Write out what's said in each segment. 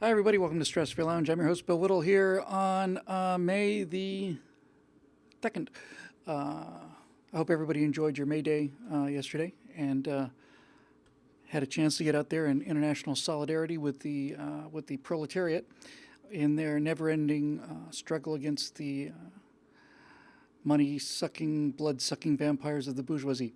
Hi, everybody. Welcome to Stratosphere Lounge. I'm your host, Bill Whittle, here on May the 2nd. I hope everybody enjoyed your May Day yesterday and had a chance to get out there in international solidarity with the proletariat in their never-ending struggle against the money-sucking, blood-sucking vampires of the bourgeoisie.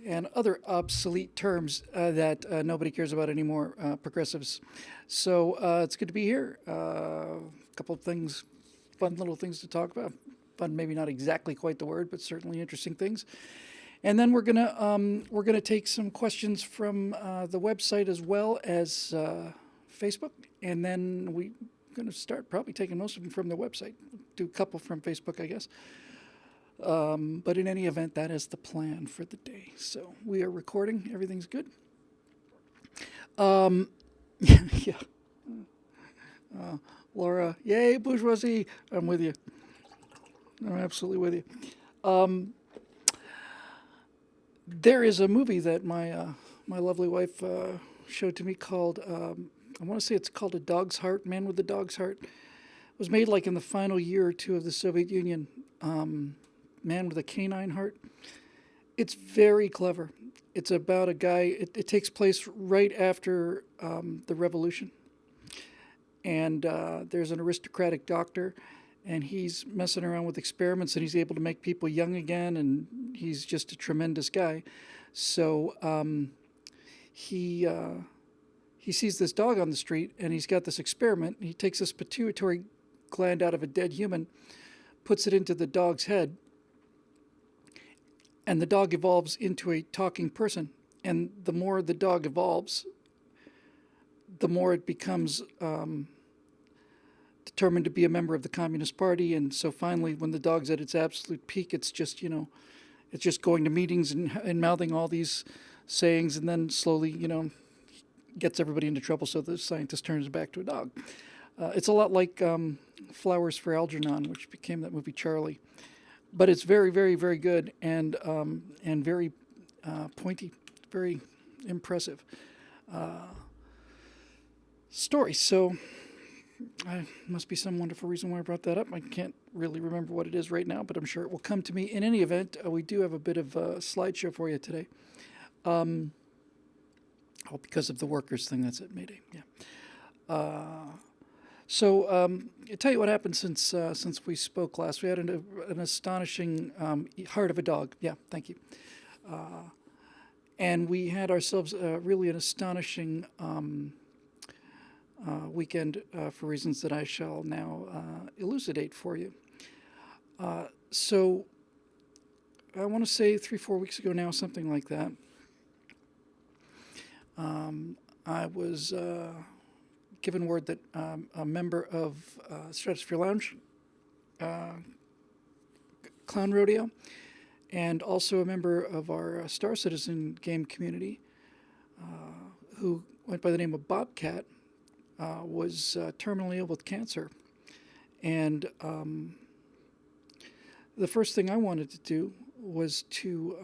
And other obsolete terms that nobody cares about anymore, progressives. So it's good to be here. A couple of things, fun little things to talk about. Fun, maybe not exactly quite the word, but certainly interesting things. And then we're gonna take some questions from the website as well as Facebook, and then we're gonna start probably taking most of them from the website. Do a couple from Facebook, I guess. But in any event, that is the plan for the day. So we are recording. Everything's good. Yeah. Laura, yay, bourgeoisie. I'm with you. I'm absolutely with you. There is a movie that my lovely wife showed to me called, I want to say it's called A Dog's Heart, Man with a Dog's Heart. It was made like in the final year or two of the Soviet Union. Man with a Canine Heart. It's very clever. It's about a guy, it takes place right after the revolution. And there's an aristocratic doctor, and he's messing around with experiments, and he's able to make people young again, and he's just a tremendous guy. So he sees this dog on the street, and he's got this experiment. He takes this pituitary gland out of a dead human, puts it into the dog's head, and the dog evolves into a talking person. And the more the dog evolves, the more it becomes determined to be a member of the Communist Party. And so finally, when the dog's at its absolute peak, it's just, it's just going to meetings and mouthing all these sayings, and then slowly, gets everybody into trouble, so the scientist turns it back to a dog. It's a lot like Flowers for Algernon, which became that movie Charlie. But it's very, very, very good and very pointy, very impressive story. So must be some wonderful reason why I brought that up. I can't really remember what it is right now, but I'm sure it will come to me. In any event, we do have a bit of a slideshow for you today. Because of the workers thing, that's at Mayday. Yeah. So I'll tell you what happened since we spoke last. We had an astonishing Heart of a Dog. Yeah, thank you. And we had ourselves really an astonishing weekend for reasons that I shall now elucidate for you. So I want to say 3-4 weeks ago now, something like that. I was given word that a member of Stratosphere Lounge, Clown Rodeo, and also a member of our Star Citizen game community, who went by the name of Bobcat, was terminally ill with cancer. And the first thing I wanted to do was to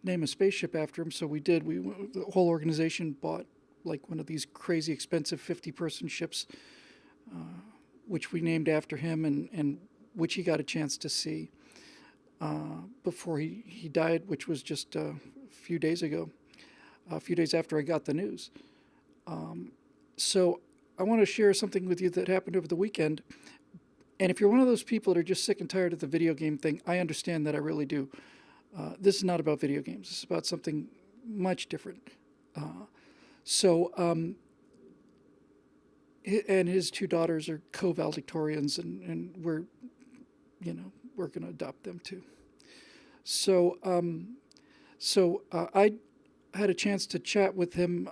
name a spaceship after him. So we did. The whole organization bought like one of these crazy expensive 50-person ships, which we named after him, and which he got a chance to see before he died, which was just a few days ago, a few days after I got the news. So I want to share something with you that happened over the weekend. And if you're one of those people that are just sick and tired of the video game thing, I understand that, I really do. This is not about video games. This is about something much different. And his two daughters are co-valedictorians, and we're going to adopt them too. So I had a chance to chat with him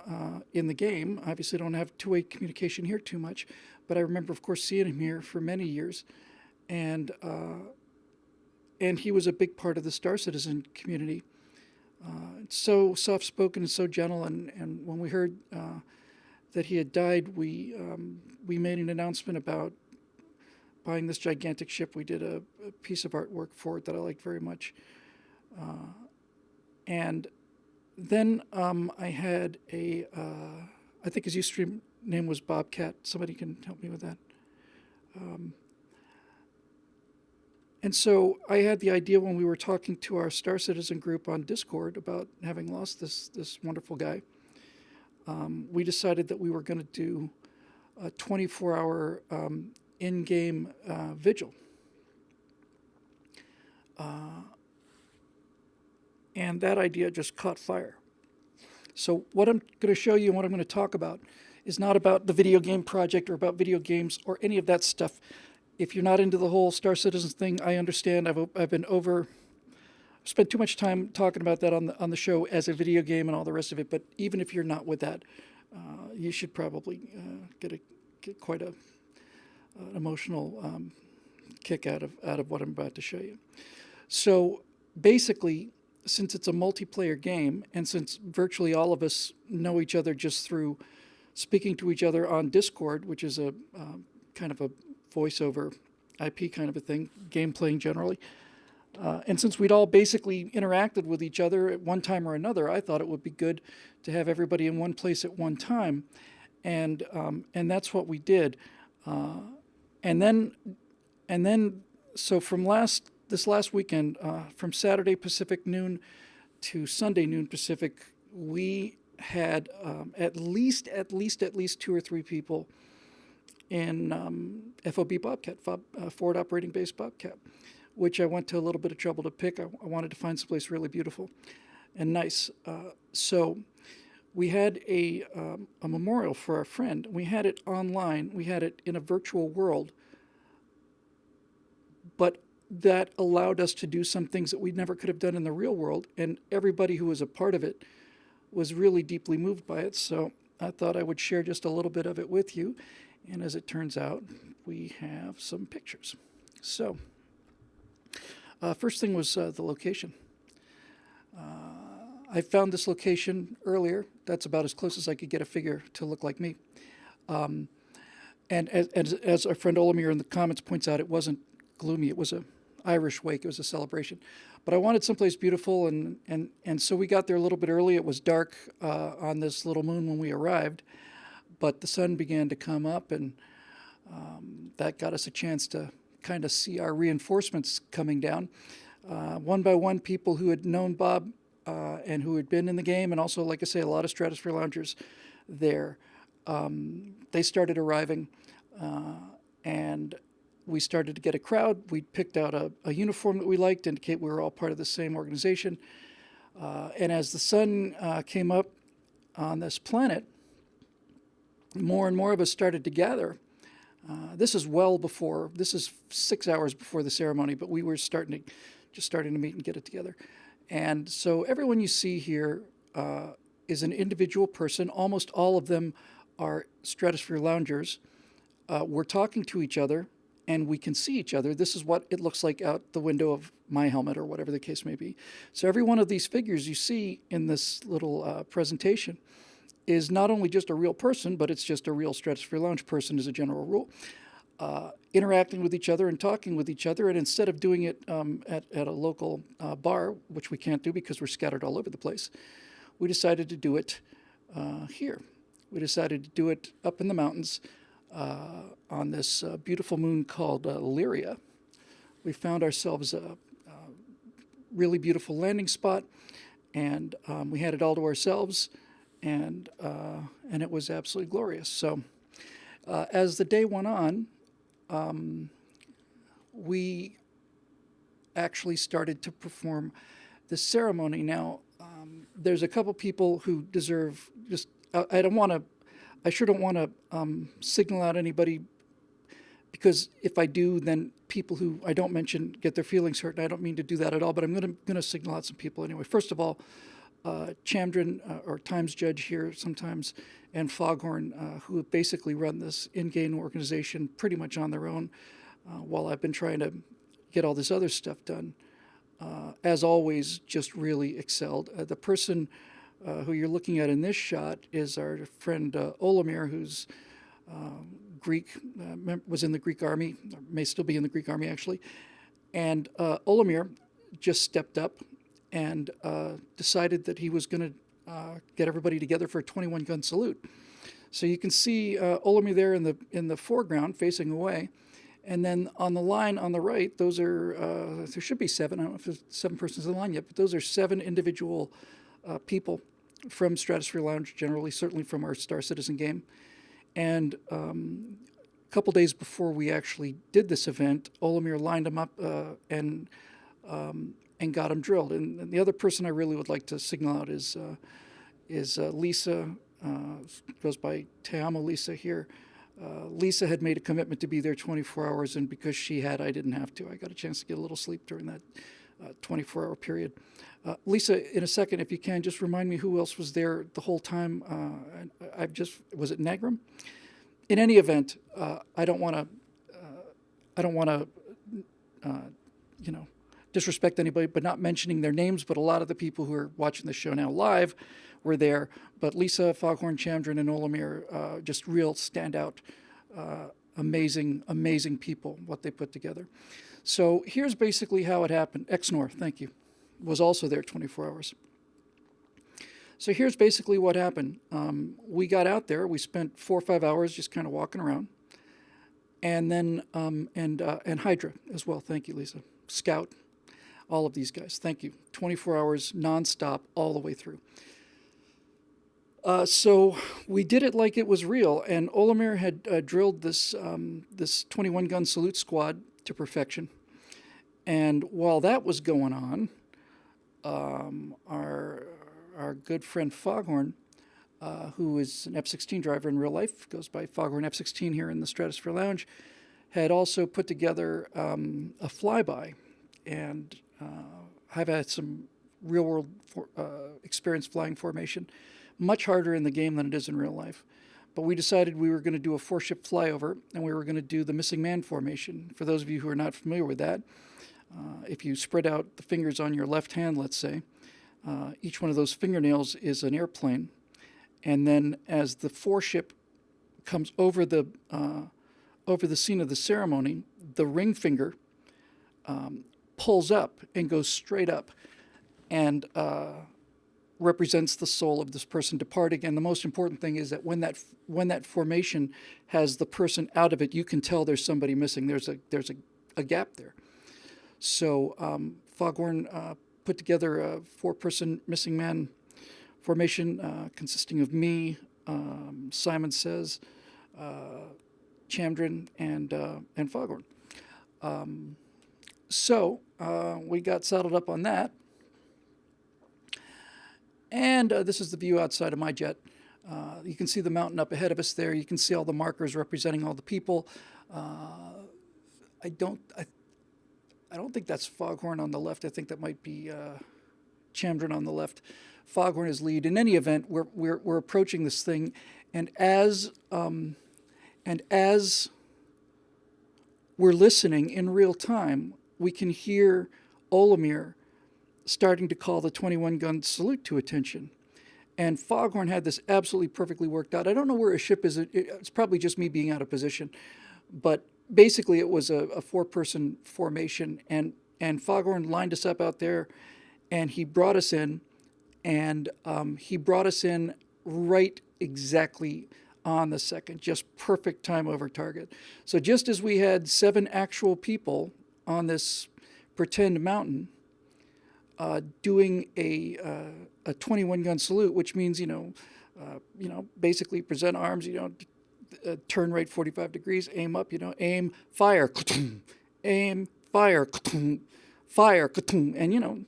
in the game. Obviously, I don't have two-way communication here too much, but I remember, of course, seeing him here for many years, and he was a big part of the Star Citizen community. So soft-spoken and so gentle, and when we heard that he had died, we made an announcement about buying this gigantic ship. We did a piece of artwork for it that I liked very much. And then I had a I think his Ustream name was Bobcat. Somebody can help me with that. And so I had the idea when we were talking to our Star Citizen group on Discord about having lost this wonderful guy. We decided that we were going to do a 24-hour in-game vigil. And that idea just caught fire. So what I'm going to show you and what I'm going to talk about is not about the video game project or about video games or any of that stuff. If you're not into the whole Star Citizen thing, I understand. I've spent too much time talking about that on the show as a video game and all the rest of it. But even if you're not with that, you should probably get quite an emotional kick out of what I'm about to show you. So basically, since it's a multiplayer game, and since virtually all of us know each other just through speaking to each other on Discord, which is a kind of a voiceover IP kind of a thing, game playing generally, and since we'd all basically interacted with each other at one time or another, I thought it would be good to have everybody in one place at one time, and that's what we did, and then so from this last weekend, from Saturday Pacific noon to Sunday noon Pacific, we had at least 2 or 3 people in FOB Bobcat, Forward Operating Base Bobcat, which I went to a little bit of trouble to pick. I wanted to find someplace really beautiful and nice. So we had a memorial for our friend. We had it online. We had it in a virtual world, but that allowed us to do some things that we never could have done in the real world, and everybody who was a part of it was really deeply moved by it. So I thought I would share just a little bit of it with you, and as it turns out, we have some pictures. So first thing was the location. I found this location earlier. That's about as close as I could get a figure to look like me. And as our friend Olamir in the comments points out, it wasn't gloomy. It was a Irish wake. It was a celebration. But I wanted someplace beautiful, and so we got there a little bit early. It was dark on this little moon when we arrived, but the sun began to come up, and that got us a chance to kind of see our reinforcements coming down. One by one, people who had known Bob and who had been in the game, and also, like I say, a lot of Stratosphere loungers there. They started arriving, and we started to get a crowd. We picked out a uniform that we liked to indicate we were all part of the same organization. And as the sun came up on this planet, more and more of us started to gather. This is 6 hours before the ceremony, but we were starting to meet and get it together. And so everyone you see here is an individual person. Almost all of them are Stratosphere loungers. We're talking to each other, and we can see each other. This is what it looks like out the window of my helmet or whatever the case may be. So every one of these figures you see in this little presentation is not only just a real person, but it's just a real Stratosphere Lounge person as a general rule, interacting with each other and talking with each other. And instead of doing it at a local bar, which we can't do because we're scattered all over the place, we decided to do it here. We decided to do it up in the mountains on this beautiful moon called Lyria. We found ourselves a really beautiful landing spot, and we had it all to ourselves, and it was absolutely glorious. So as the day went on, we actually started to perform the ceremony. Now, there's a couple people who deserve just, I sure don't want to signal out anybody, because if I do, then people who I don't mention get their feelings hurt, and I don't mean to do that at all, but I'm going to signal out some people anyway. First of all, Chamdrin, or Times Judge here sometimes, and Foghorn, who have basically run this in-game organization pretty much on their own while I've been trying to get all this other stuff done. As always, just really excelled. The person who you're looking at in this shot is our friend Olamir, who's Greek, was in the Greek army, or may still be in the Greek army actually. And Olamir just stepped up and decided that he was going to get everybody together for a 21-gun salute. So you can see Olamir there in the foreground, facing away, and then on the line on the right, those are there should be seven. I don't know if there's 7 persons in the line yet, but those are 7 individual people from Stratosphere Lounge, generally, certainly from our Star Citizen game. And a couple days before we actually did this event, Olamir lined them up and got them drilled. And the other person I really would like to signal out is Lisa. Goes by Te Amo Lisa here. Lisa had made a commitment to be there 24 hours, and because she had, I didn't have to. I got a chance to get a little sleep during that 24-hour period. Lisa, in a second, if you can, just remind me who else was there the whole time. Was it Nagram? In any event, I don't want to, disrespect anybody, but not mentioning their names. But a lot of the people who are watching the show now live were there. But Lisa, Foghorn, Chamdrin, and Olamir, just real standout, amazing people, what they put together. So here's basically how it happened. Exnor, thank you, was also there 24 hours. So here's basically what happened. We got out there. We spent 4 or 5 hours just kind of walking around. And then, and Hydra as well. Thank you, Lisa. Scout, all of these guys. Thank you. 24 hours nonstop all the way through. So we did it like it was real, and Olamir had drilled this 21-gun salute squad to perfection. And while that was going on, our good friend Foghorn, who is an F-16 driver in real life, goes by Foghorn F-16 here in the Stratosphere Lounge, had also put together a flyby, and I've had some real-world experience flying formation. Much harder in the game than it is in real life. But we decided we were going to do a 4-ship flyover, and we were going to do the missing man formation. For those of you who are not familiar with that, if you spread out the fingers on your left hand, let's say, each one of those fingernails is an airplane. And then as the 4-ship comes over the scene of the ceremony, the ring finger pulls up and goes straight up and represents the soul of this person departing. And the most important thing is that when that formation has the person out of it, you can tell there's somebody missing. There's a gap there. So Foghorn put together a 4-person missing man formation consisting of me, Simon Says, Chamdrin, and Foghorn. So we got saddled up on that. And this is the view outside of my jet. You can see the mountain up ahead of us there. You can see all the markers representing all the people. I don't think that's Foghorn on the left. I think that might be Chamdrin on the left. Foghorn is lead. In any event, we're approaching this thing, and as we're listening in real time, we can hear Olamir starting to call the 21-gun salute to attention. And Foghorn had this absolutely perfectly worked out. I don't know where his ship is. It's probably just me being out of position. But basically it was a 4-person formation. And Foghorn lined us up out there, and he brought us in. And he brought us in right exactly on the second. Just perfect time over target. So just as we had 7 actual people on this pretend mountain, doing a 21-gun salute, which means basically present arms, turn right 45 degrees, aim up, aim, fire, aim, fire, fire, and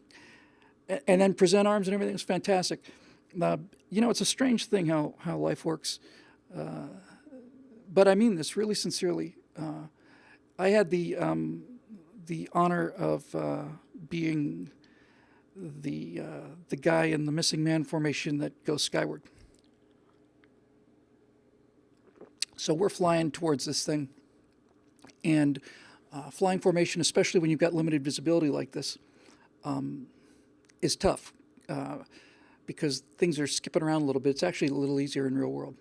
and then present arms and everything. It's fantastic. It's a strange thing how life works, but I mean this really sincerely. I had the honor of being the guy in the missing man formation that goes skyward. So we're flying towards this thing, and flying formation, especially when you've got limited visibility like this, is tough because things are skipping around a little bit. It's actually a little easier in real world.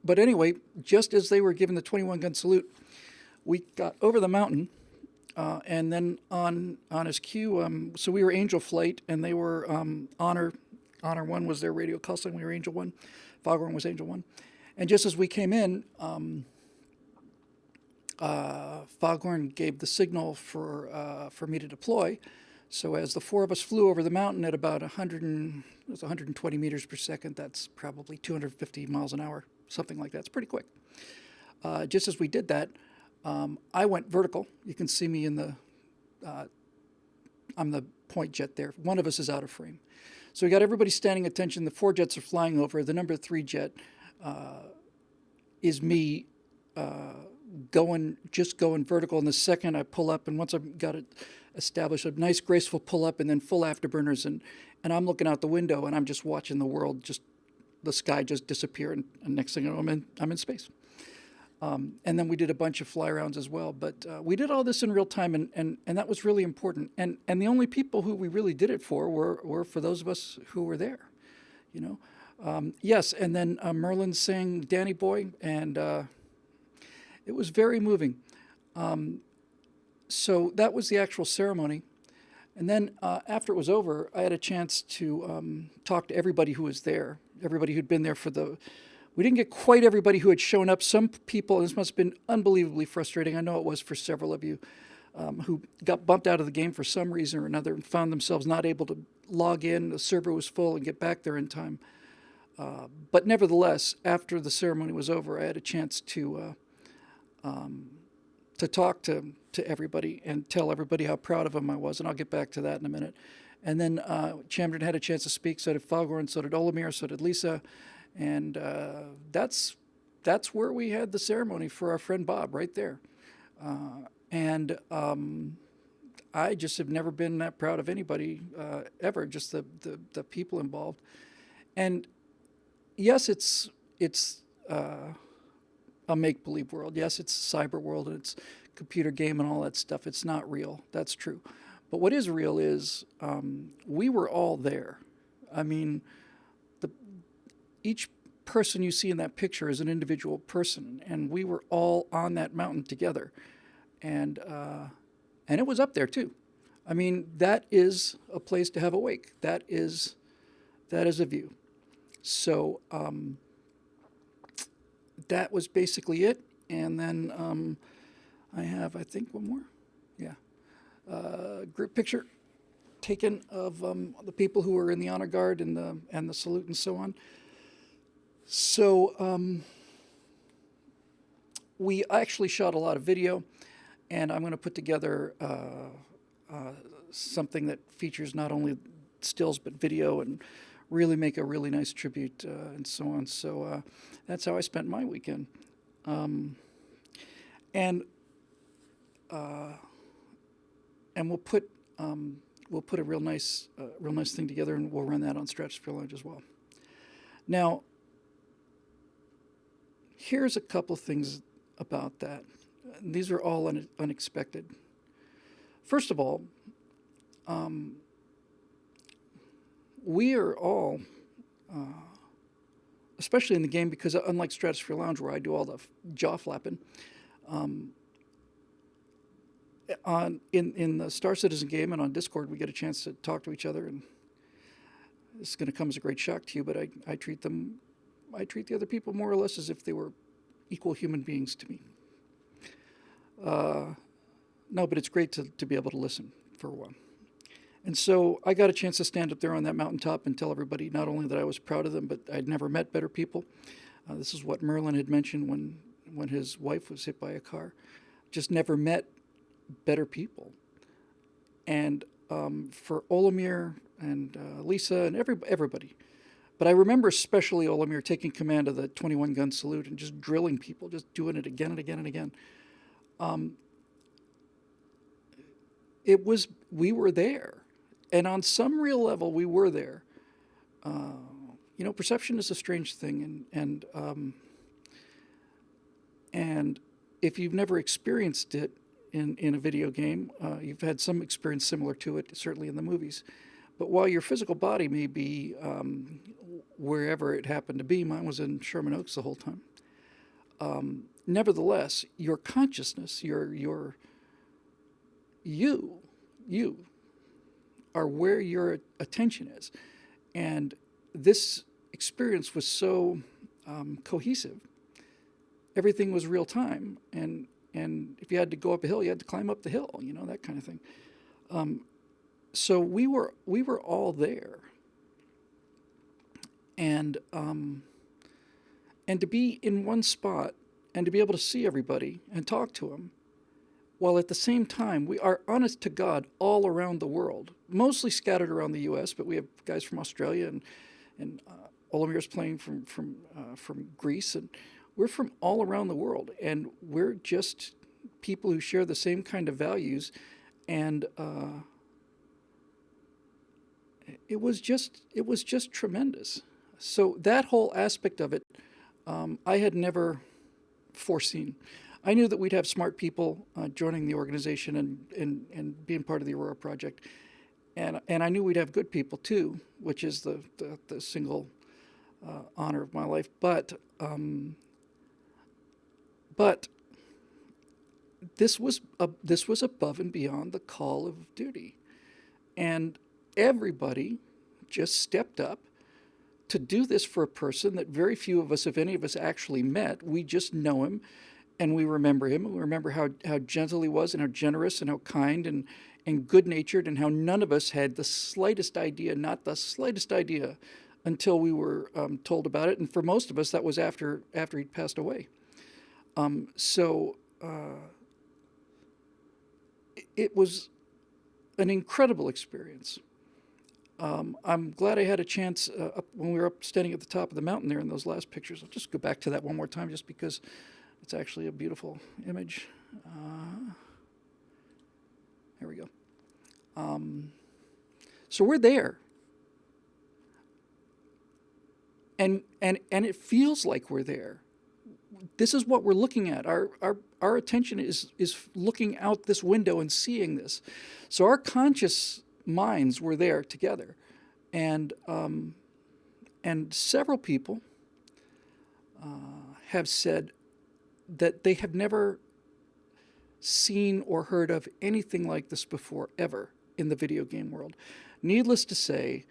But anyway, just as they were giving the 21-gun salute, we got over the mountain. And then on his cue, so we were Angel Flight, and they were Honor 1 was their radio call sign. We were Angel 1. Foghorn was Angel 1. And just as we came in, Foghorn gave the signal for me to deploy. So as the four of us flew over the mountain at about 120 meters per second, that's probably 250 miles an hour, something like that. It's pretty quick. Just as we did that, I went vertical. You can see me in the, I'm the point jet there. One of us is out of frame. So we got everybody standing attention. The four jets are flying over. The number 3 jet is me going vertical. And the second I pull up, and once I've got it established, a nice graceful pull up and then full afterburners. And I'm looking out the window and I'm just watching the world, just the sky just disappear. And next thing you know, I'm in space. And then we did a bunch of fly rounds as well. But we did all this in real time, and that was really important. And the only people who we really did it for were for those of us who were there, you know. Yes, and then Merlin sang Danny Boy, and it was very moving. So that was the actual ceremony. And then after it was over, I had a chance to talk to everybody who was there, everybody who'd been there for the... We didn't get quite everybody who had shown up. Some people, this must have been unbelievably frustrating. I know it was for several of you who got bumped out of the game for some reason or another and found themselves not able to log in. The server was full and get back there in time. But nevertheless, after the ceremony was over, I had a chance to talk to everybody and tell everybody how proud of them I was. And I'll get back to that in a minute. And then Chamberlain had a chance to speak. So did Foghorn, so did Olimir, so did Lisa. And that's where we had the ceremony for our friend Bob, right there. And I just have never been that proud of anybody ever, just the people involved. And yes, it's a make-believe world. Yes, it's a cyber world and it's a computer game and all that stuff. It's not real. That's true. But what is real is we were all there. I mean, each person you see in that picture is an individual person, and we were all on that mountain together, and it was up there too. I mean, that is a place to have a wake. That is a view. So that was basically it, and then I have, I think, one more. Yeah, group picture taken of the people who were in the honor guard and the salute and so on. So we actually shot a lot of video, and I'm going to put together something that features not only stills but video and really make a really nice tribute and so on. So that's how I spent my weekend. And we'll put a real nice thing together, and we'll run that on Stratosphere Lounge as well. Now, here's a couple things about that. These are all unexpected. First of all, we are all, especially in the game, because unlike Stratosphere Lounge where I do all the jaw flapping, in the Star Citizen game and on Discord, we get a chance to talk to each other, and this is going to come as a great shock to you, but I treat the other people more or less as if they were equal human beings to me. No, but it's great to be able to listen for a while. And so I got a chance to stand up there on that mountaintop and tell everybody not only that I was proud of them, but I'd never met better people. This is what Merlin had mentioned when his wife was hit by a car. Just never met better people. And for Olimir and Lisa and everybody. But I remember especially Olimir taking command of the 21-gun salute and just drilling people, just doing it again and again and again. We were there. And on some real level, we were there. Perception is a strange thing. And if you've never experienced it in a video game, you've had some experience similar to it, certainly in the movies. But while your physical body may be wherever it happened to be, mine was in Sherman Oaks the whole time. Nevertheless, your consciousness, you are where your attention is. And this experience was so cohesive. Everything was real time, and if you had to go up a hill, you had to climb up the hill, that kind of thing. So we were all there, and and to be in one spot and to be able to see everybody and talk to them, while at the same time we are honest to God all around the world, mostly scattered around the U.S., but we have guys from Australia and Olamir's playing from Greece, and we're from all around the world, and we're just people who share the same kind of values, and it was just tremendous. So that whole aspect of it, I had never foreseen. I knew that we'd have smart people joining the organization and being part of the Aurora Project, and I knew we'd have good people too, which is the single honor of my life. But this was above and beyond the call of duty, and everybody just stepped up to do this for a person that very few of us, if any of us, actually met. We just know him, and we remember him. And we remember how gentle he was, and how generous, and how kind, and good-natured, and how none of us had the slightest idea, not the slightest idea, until we were told about it. And for most of us, that was after he'd passed away. So it was an incredible experience. I'm glad I had a chance when we were up standing at the top of the mountain there in those last pictures. I'll just go back to that one more time just because it's actually a beautiful image. There we go. So we're there. And it feels like we're there. This is what we're looking at. Our attention is looking out this window and seeing this. So our conscious minds were there together, and several people have said that they have never seen or heard of anything like this before, ever, in the video game world. Needless to say,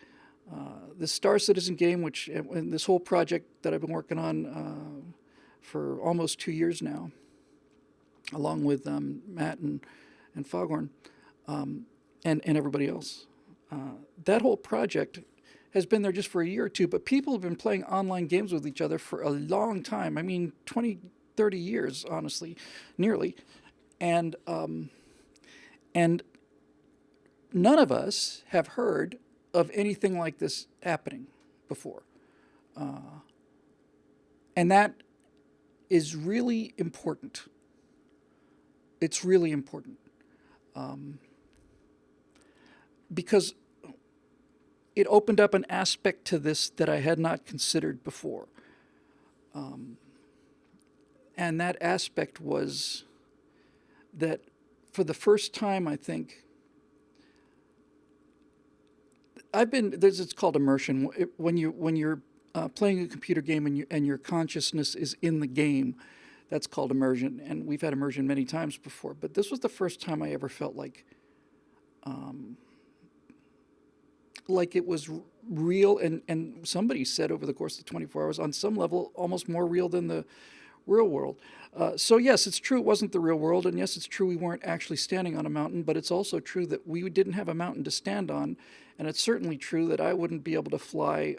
the Star Citizen game, and this whole project that I've been working on for almost 2 years now, along with Matt and Foghorn, and everybody else. That whole project has been there just for a year or two, but people have been playing online games with each other for a long time. I mean, 20, 30 years, honestly, nearly. And none of us have heard of anything like this happening before. And that is really important. It's really important. Because it opened up an aspect to this that I had not considered before. And that aspect was that for the first time, I think, it's called immersion. When you're playing a computer game and your consciousness is in the game, that's called immersion. And we've had immersion many times before, but this was the first time I ever felt like it was real, and somebody said over the course of 24 hours, on some level, almost more real than the real world. So yes, it's true it wasn't the real world, and yes, it's true we weren't actually standing on a mountain, but it's also true that we didn't have a mountain to stand on, and it's certainly true that I wouldn't be able to fly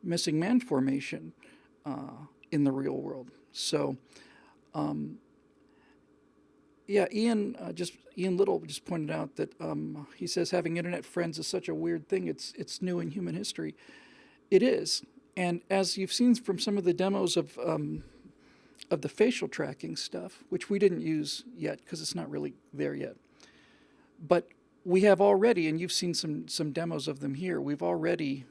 missing man formation in the real world. So yeah, Ian Little just pointed out that he says having internet friends is such a weird thing. It's new in human history. It is, and as you've seen from some of the demos of the facial tracking stuff, which we didn't use yet because it's not really there yet, but we have already, and you've seen some demos of them here. We've already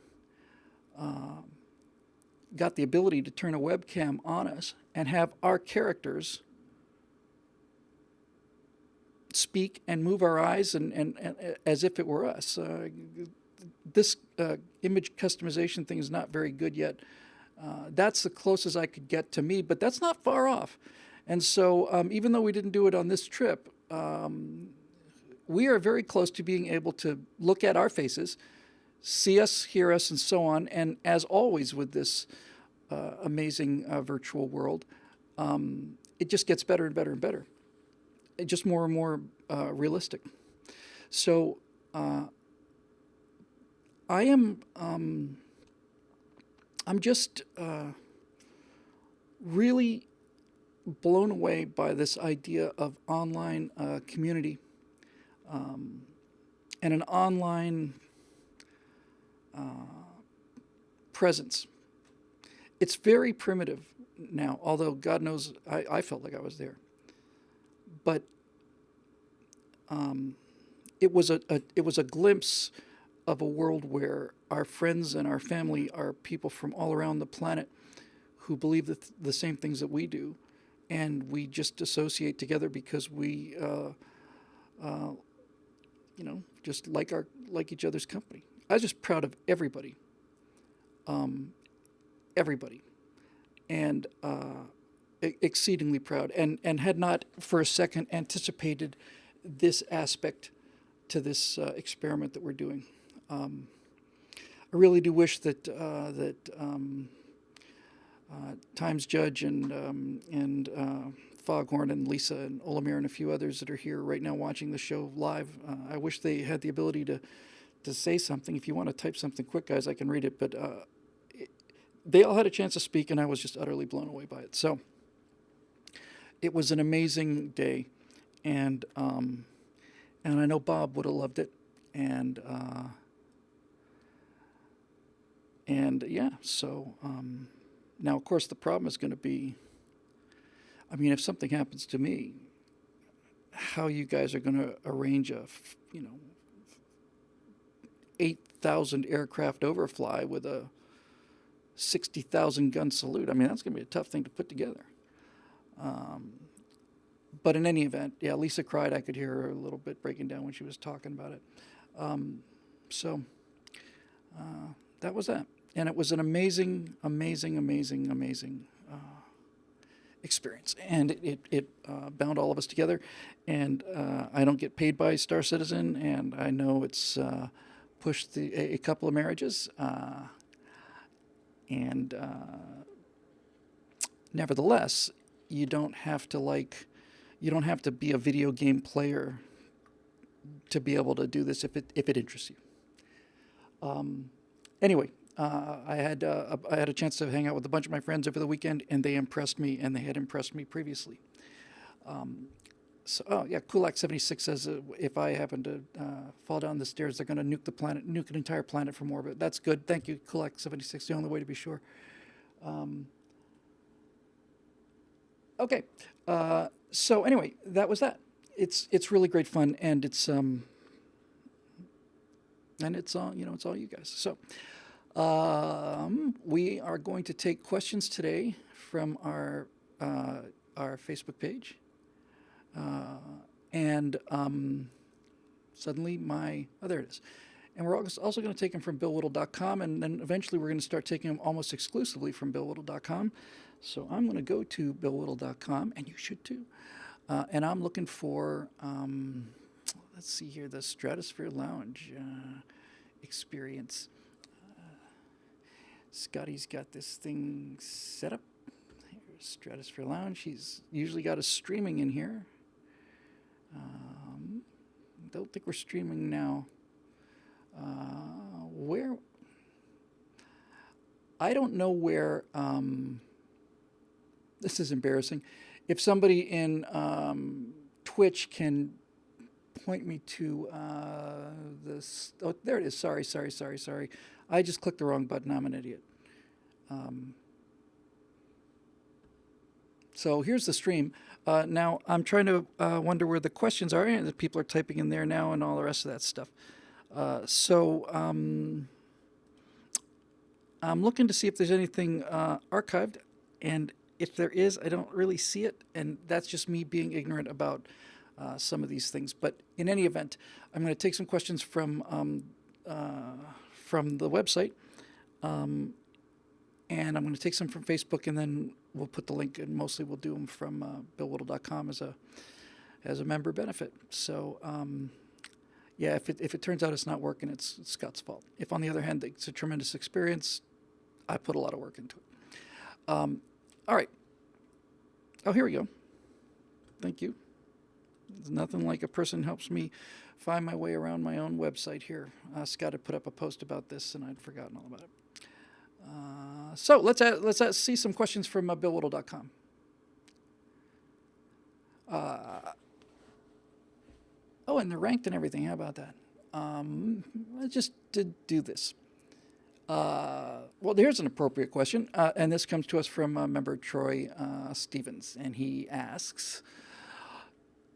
got the ability to turn a webcam on us and have our characters speak and move our eyes and as if it were us. This image customization thing is not very good yet. That's the closest I could get to me, but that's not far off. And so even though we didn't do it on this trip, we are very close to being able to look at our faces, see us, hear us, and so on. And as always with this, amazing virtual world, it just gets better and better and better. It just more and more realistic. So I am I'm just really blown away by this idea of online community and an online presence. It's very primitive now, although God knows I felt like I was there. But it was a glimpse of a world where our friends and our family are people from all around the planet who believe the same things that we do, and we just associate together because we, just like each other's company. I was just proud of everybody, everybody, and exceedingly proud, and had not for a second anticipated this aspect to this experiment that we're doing. I really do wish that Times Judge and Foghorn and Lisa and Olamir and a few others that are here right now watching the show live. I wish they had the ability to say something. If you want to type something quick, guys, I can read it. But they all had a chance to speak, and I was just utterly blown away by it. So it was an amazing day, and I know Bob would have loved it, and yeah. So now, of course, the problem is going to be, I mean, if something happens to me, how you guys are going to arrange a 8,000 aircraft overfly with a 60,000 gun salute. I mean, that's going to be a tough thing to put together. But in any event, yeah, Lisa cried. I could hear her a little bit breaking down when she was talking about it. So that was that. And it was an amazing, amazing, amazing, amazing experience. And it bound all of us together. And I don't get paid by Star Citizen, and I know it's pushed a couple of marriages. And nevertheless, you don't have to be a video game player to be able to do this if it interests you. Anyway, I had a chance to hang out with a bunch of my friends over the weekend, and they impressed me, and they had impressed me previously. Kulak76 says if I happen to fall down the stairs, they're going to nuke an entire planet from orbit. That's good. Thank you, Kulak76. The only way to be sure. Okay. So anyway, that was that. It's really great fun, and it's all it's all you guys. So we are going to take questions today from our Facebook page. And suddenly there it is. And we're also going to take them from BillWhittle.com, and then eventually we're going to start taking them almost exclusively from BillWhittle.com. So I'm going to go to BillWhittle.com, and you should too. And I'm looking for, let's see here, the Stratosphere Lounge experience. Scotty's got this thing set up. Here's Stratosphere Lounge. He's usually got us streaming in here. Don't think we're streaming now. Where? I don't know where. This is embarrassing. If somebody in Twitch can point me to this. Oh, there it is. Sorry. I just clicked the wrong button. I'm an idiot. So here's the stream. Now I'm trying to wonder where the questions are, and the people are typing in there now and all the rest of that stuff. So I'm looking to see if there's anything archived, and if there is, I don't really see it, and that's just me being ignorant about some of these things. But in any event, I'm going to take some questions from the website, and I'm going to take some from Facebook, and then we'll put the link, and mostly we'll do them from BillWhittle.com as a member benefit. So if it turns out it's not working, it's Scott's fault. If on the other hand it's a tremendous experience, I put a lot of work into it. All right. Oh, here we go. Thank you. There's nothing like a person helps me find my way around my own website here. Scott had put up a post about this, and I'd forgotten all about it. So let's see some questions from BillWhittle.com. Oh, and they're ranked and everything. How about that? I just did do this. Well, here's an appropriate question, and this comes to us from member Troy Stevens, and he asks,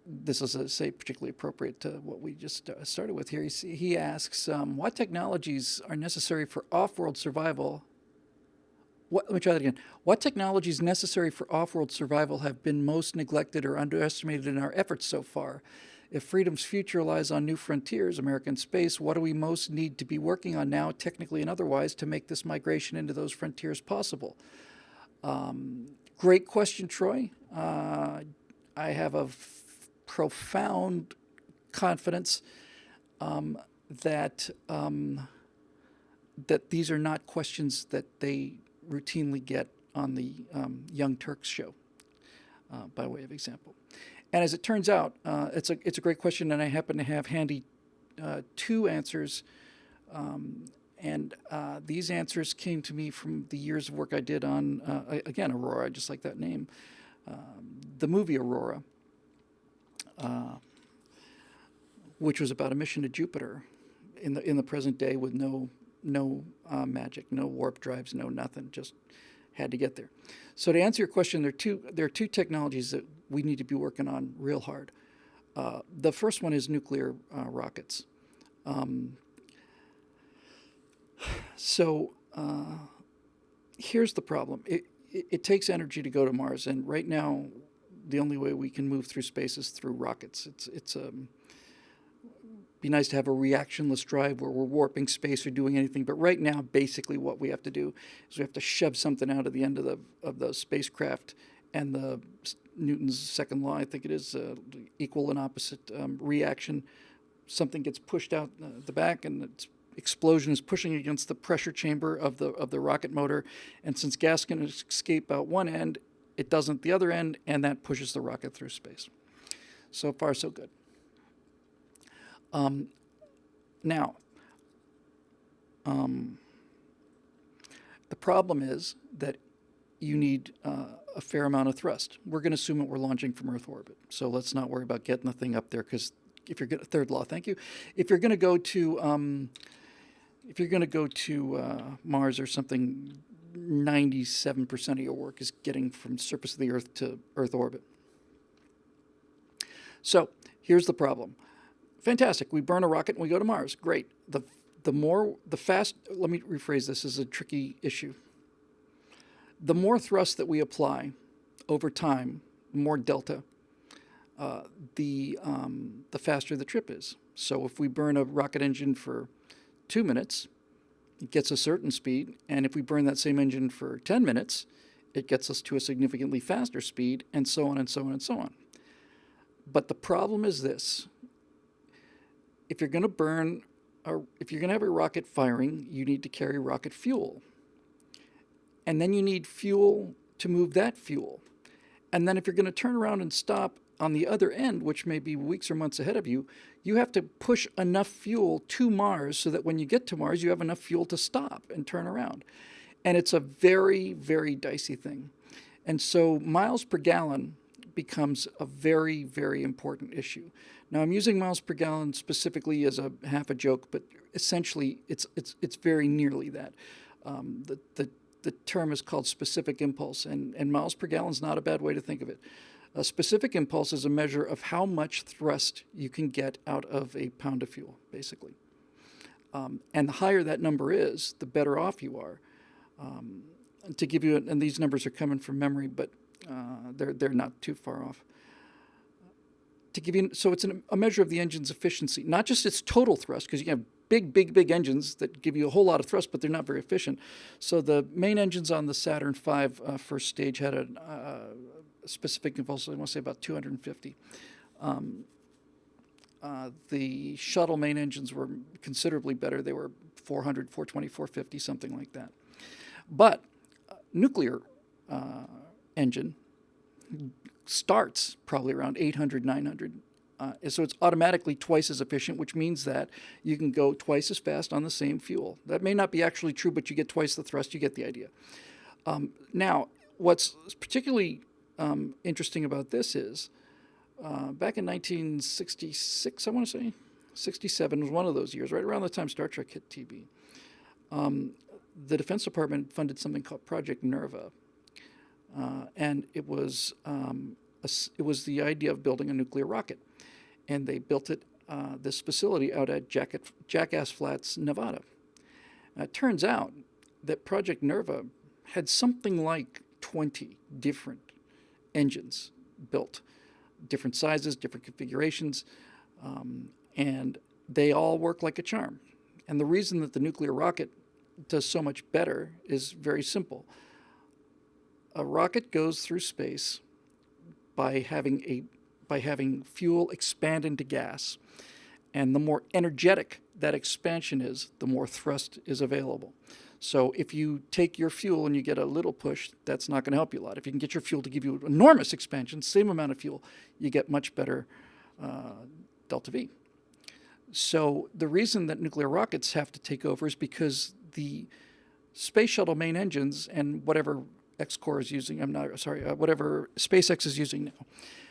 this is, say, particularly appropriate to what we just started with here. He asks, what technologies are necessary for off-world survival? Let me try that again. What technologies necessary for off-world survival have been most neglected or underestimated in our efforts so far? If freedom's future lies on new frontiers, American space, what do we most need to be working on now, technically and otherwise, to make this migration into those frontiers possible? Great question, Troy. I have a profound confidence that that these are not questions that they routinely get on the Young Turks show, by way of example. And as it turns out, it's a great question, and I happen to have handy two answers. And these answers came to me from the years of work I did on, again, Aurora. I just like that name. The movie Aurora, which was about a mission to Jupiter in the present day with no magic, no warp drives, no nothing. Just had to get there. So to answer your question, there are two technologies that we need to be working on real hard. The first one is nuclear rockets. So here's the problem. It takes energy to go to Mars, and right now, the only way we can move through space is through rockets. It's be nice to have a reactionless drive where we're warping space or doing anything. But right now, basically, what we have to do is we have to shove something out of the end of the spacecraft, and the Newton's second law, I think it is, equal and opposite reaction. Something gets pushed out the back, and its explosion is pushing against the pressure chamber of the rocket motor. And since gas can escape out one end, it doesn't the other end, and that pushes the rocket through space. So far, so good. Now, the problem is that you need a fair amount of thrust. We're going to assume that we're launching from Earth orbit, so let's not worry about getting the thing up there. Because if you're going third law, thank you. If you're going to go to Mars or something, 97% of your work is getting from the surface of the Earth to Earth orbit. So here's the problem. Fantastic. We burn a rocket and we go to Mars. Great. Let me rephrase this. This is a tricky issue. The more thrust that we apply over time, more delta, the faster the trip is. So if we burn a rocket engine for 2 minutes, it gets a certain speed. And if we burn that same engine for 10 minutes, it gets us to a significantly faster speed, and so on and so on and so on. But the problem is this. If you're going to have a rocket firing, you need to carry rocket fuel. And then you need fuel to move that fuel. And then if you're going to turn around and stop on the other end, which may be weeks or months ahead of you, you have to push enough fuel to Mars so that when you get to Mars, you have enough fuel to stop and turn around. And it's a very, very dicey thing. And so miles per gallon becomes a very, very important issue. Now, I'm using miles per gallon specifically as a half a joke, but essentially it's very nearly that. The term is called specific impulse, and miles per gallon is not a bad way to think of it. A specific impulse is a measure of how much thrust you can get out of a pound of fuel, basically. And the higher that number is, the better off you are. To give you, and these numbers are coming from memory, but they're not too far off. To give you, so it's a measure of the engine's efficiency, not just its total thrust, because you have big engines that give you a whole lot of thrust, but they're not very efficient. So the main engines on the Saturn V first stage had a specific impulse, I want to say about 250. The shuttle main engines were considerably better. They were 400, 420, 450, something like that. But nuclear engine starts probably around 800, 900. So it's automatically twice as efficient, which means that you can go twice as fast on the same fuel. That may not be actually true, but you get twice the thrust. You get the idea. Now, what's particularly interesting about this is back in 1966, I want to say, 67 was one of those years, right around the time Star Trek hit TV. The Defense Department funded something called Project Nerva, and it was the idea of building a nuclear rocket, and they built it this facility out at Jackass Flats, Nevada. It turns out that Project Nerva had something like 20 different engines built, different sizes, different configurations, and they all work like a charm. And the reason that the nuclear rocket does so much better is very simple. A rocket goes through space by having fuel expand into gas, and the more energetic that expansion is, the more thrust is available. So if you take your fuel and you get a little push, that's not going to help you a lot. If you can get your fuel to give you enormous expansion, same amount of fuel, you get much better delta V. So the reason that nuclear rockets have to take over is because the space shuttle main engines and whatever X-Core is using, whatever SpaceX is using now,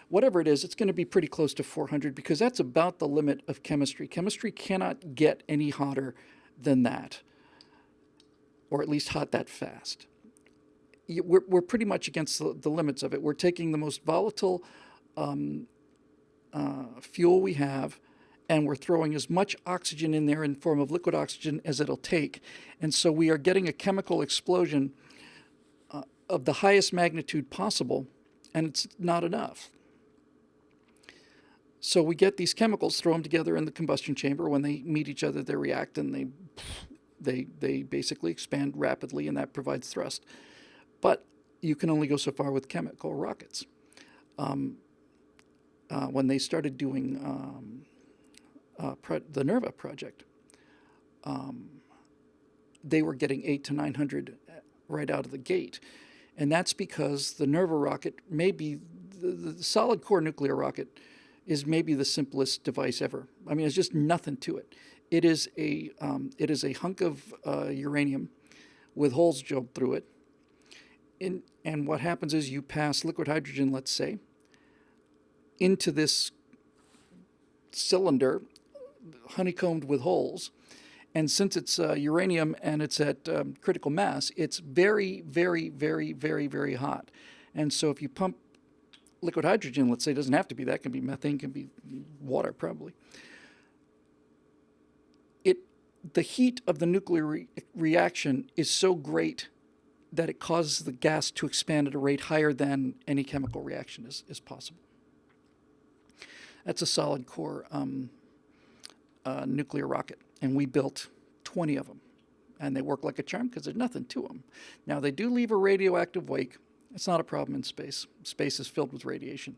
whatever it is, it's going to be pretty close to 400 because that's about the limit of chemistry. Chemistry cannot get any hotter than that, or at least hot that fast. We're pretty much against the limits of it. We're taking the most volatile fuel we have, and we're throwing as much oxygen in there in form of liquid oxygen as it'll take. And so we are getting a chemical explosion of the highest magnitude possible, and it's not enough. So we get these chemicals, throw them together in the combustion chamber. When they meet each other, they react, and they basically expand rapidly, and that provides thrust. But you can only go so far with chemical rockets. When they started doing the Nerva project, they were getting 800 to 900 right out of the gate. And that's because the Nerva rocket, maybe the solid core nuclear rocket, is maybe the simplest device ever. I mean, there's just nothing to it. It is a hunk of uranium with holes drilled through it. And what happens is you pass liquid hydrogen, let's say, into this cylinder honeycombed with holes. And since it's uranium and it's at critical mass, it's very, very, very, very, very hot. And so if you pump liquid hydrogen, let's say, it doesn't have to be that, it can be methane, can be water probably. The heat of the nuclear reaction is so great that it causes the gas to expand at a rate higher than any chemical reaction is possible. That's a solid core nuclear rocket, and we built 20 of them, and they work like a charm because there's nothing to them. Now, they do leave a radioactive wake. It's not a problem in space. Space is filled with radiation.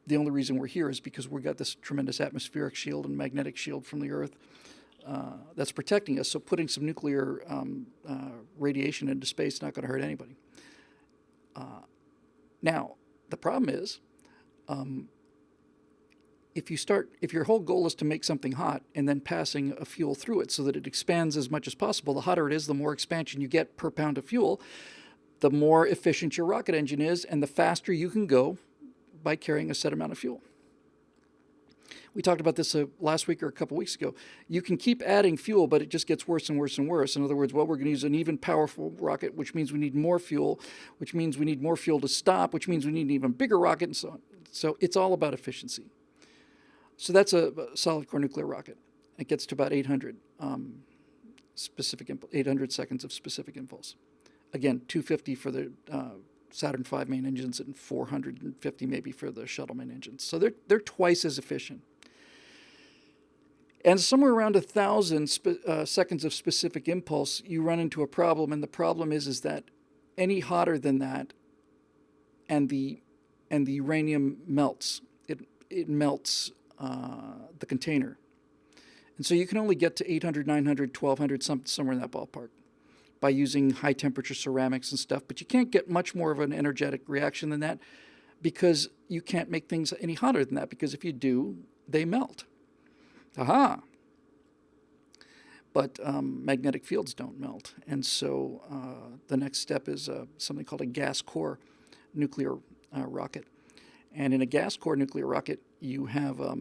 The only reason we're here is because we've got this tremendous atmospheric shield and magnetic shield from the Earth that's protecting us. So putting some nuclear radiation into space is not going to hurt anybody. Now, the problem is, if your whole goal is to make something hot and then passing a fuel through it so that it expands as much as possible, the hotter it is, the more expansion you get per pound of fuel, the more efficient your rocket engine is, and the faster you can go by carrying a set amount of fuel. We talked about this last week or a couple weeks ago. You can keep adding fuel, but it just gets worse and worse and worse. In other words, we're going to use an even powerful rocket, which means we need more fuel, which means we need more fuel to stop, which means we need an even bigger rocket, and so on. So it's all about efficiency. So that's a solid core nuclear rocket. It gets to about 800 800 seconds of specific impulse. Again, 250 for the Saturn V main engines and 450 maybe for the shuttle main engines. So they're twice as efficient. And somewhere around 1,000 seconds of specific impulse, you run into a problem, and the problem is that any hotter than that, and the uranium melts. It melts the container, and so you can only get to 800, 900, 1,200, somewhere in that ballpark, by using high temperature ceramics and stuff, but you can't get much more of an energetic reaction than that because you can't make things any hotter than that, because if you do, they melt. Aha! But magnetic fields don't melt. And so the next step is something called a gas core nuclear rocket. And in a gas core nuclear rocket, you have a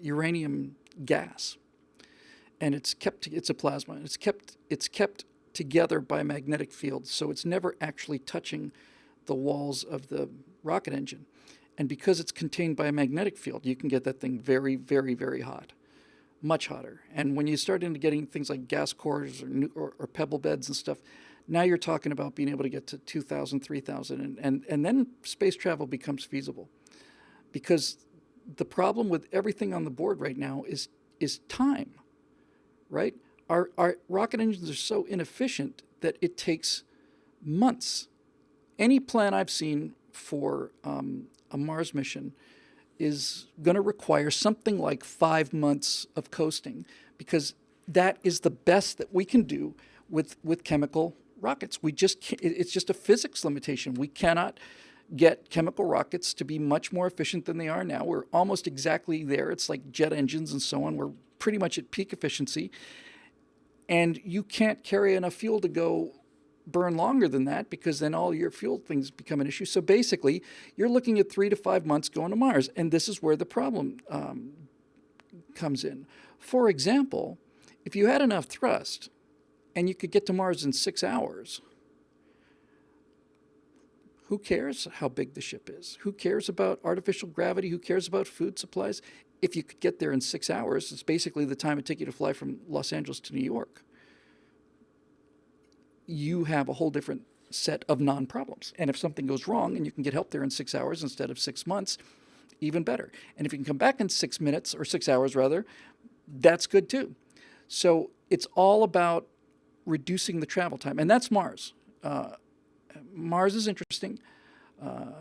uranium gas, and it's a plasma. It's kept together by magnetic fields, so it's never actually touching the walls of the rocket engine. And because it's contained by a magnetic field, you can get that thing very, very, very hot, much hotter. And when you start into getting things like gas cores or pebble beds and stuff, now you're talking about being able to get to 2,000, 3,000, and then space travel becomes feasible. Because the problem with everything on the board right now is time, right? Our rocket engines are so inefficient that it takes months. Any plan I've seen for a Mars mission is going to require something like 5 months of coasting, because that is the best that we can do with chemical rockets. It's just a physics limitation. We cannot get chemical rockets to be much more efficient than they are now. We're almost exactly there. It's like jet engines and so on. We're pretty much at peak efficiency. And you can't carry enough fuel to go burn longer than that, because then all your fuel things become an issue. So basically, you're looking at 3 to 5 months going to Mars. And this is where the problem comes in. For example, if you had enough thrust and you could get to Mars in 6 hours, who cares how big the ship is? Who cares about artificial gravity? Who cares about food supplies? If you could get there in 6 hours, it's basically the time it took you to fly from Los Angeles to New York. You have a whole different set of non-problems. And if something goes wrong and you can get help there in 6 hours instead of 6 months, even better. And if you can come back in 6 minutes, or 6 hours rather, that's good too. So it's all about reducing the travel time. And that's Mars. Mars is interesting.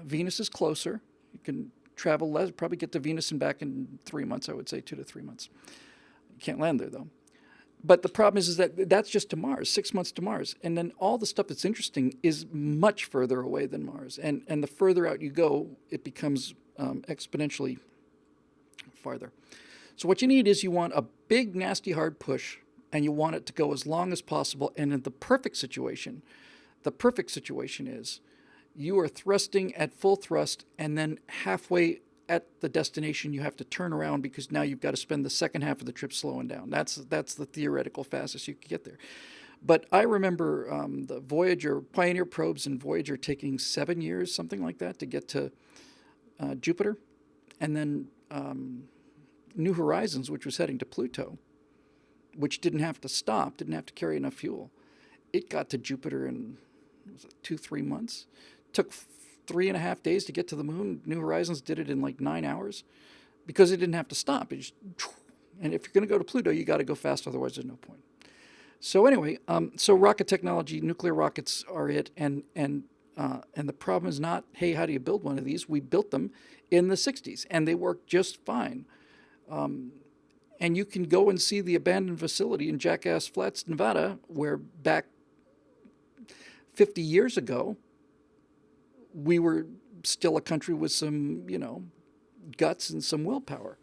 Venus is closer. You can travel less, probably get to Venus and back in 3 months, I would say 2 to 3 months. You can't land there though. But the problem is that that's just to Mars, 6 months to Mars. And then all the stuff that's interesting is much further away than Mars. And the further out you go, it becomes exponentially farther. So what you need is you want a big, nasty, hard push, and you want it to go as long as possible. And in the perfect situation is you are thrusting at full thrust, and then halfway at the destination, you have to turn around, because now you've got to spend the second half of the trip slowing down. That's the theoretical fastest you could get there. But I remember the Voyager, Pioneer probes and Voyager taking 7 years, something like that, to get to Jupiter. And then New Horizons, which was heading to Pluto, which didn't have to stop, didn't have to carry enough fuel. It got to Jupiter in 2-3 months. Took 3.5 days to get to the moon. New Horizons did it in like 9 hours, because it didn't have to stop. And if you're going to go to Pluto, you got to go fast, otherwise there's no point. So anyway, so rocket technology, nuclear rockets are it, and the problem is not, hey, how do you build one of these? We built them in the 60s, and they work just fine. And you can go and see the abandoned facility in Jackass Flats, Nevada, where back 50 years ago, we were still a country with some, guts and some willpower.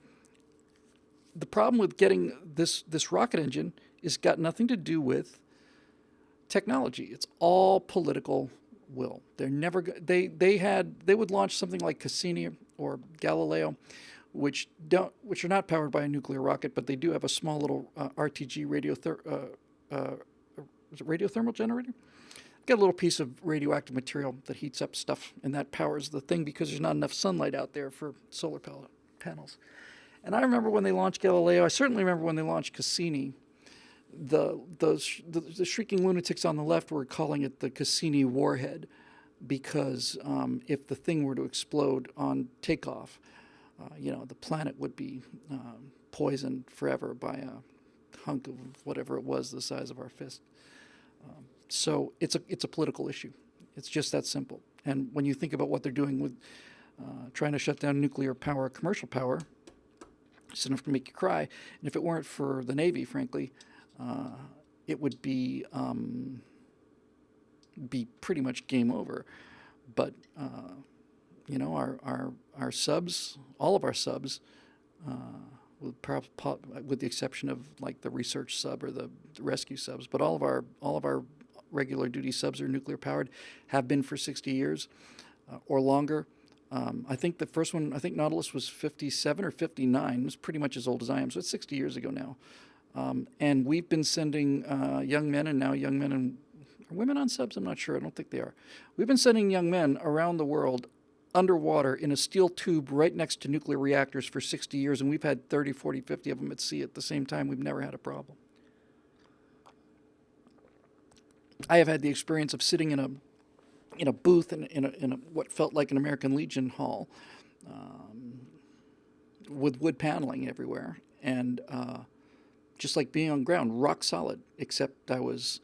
The problem with getting this rocket engine is got nothing to do with technology. It's all political will. They're never they would launch something like Cassini or Galileo, which are not powered by a nuclear rocket, but they do have a small little RTG radiothermal generator. Got a little piece of radioactive material that heats up stuff, and that powers the thing, because there's not enough sunlight out there for solar panels. And I remember when they launched Galileo. I certainly remember when they launched Cassini. The shrieking lunatics on the left were calling it the Cassini warhead, because if the thing were to explode on takeoff, the planet would be poisoned forever by a hunk of whatever it was the size of our fist. So it's a political issue. It's just that simple. And when you think about what they're doing with trying to shut down nuclear power, commercial power, it's enough to make you cry. And if it weren't for the Navy, frankly, it would be pretty much game over. But our subs, all of our subs, uh, with the exception of like the research sub or the rescue subs, but all of our regular duty subs are nuclear powered, have been for 60 years or longer. I think the first one, I think Nautilus was 57 or 59. It was pretty much as old as I am, so it's 60 years ago now. And we've been sending young men, and now young men and are women on subs? I'm not sure. I don't think they are. We've been sending young men around the world underwater in a steel tube right next to nuclear reactors for 60 years, and we've had 30, 40, 50 of them at sea at the same time. We've never had a problem. I have had the experience of sitting in a booth in a what felt like an American Legion hall, with wood paneling everywhere, and just like being on ground, rock solid, except I was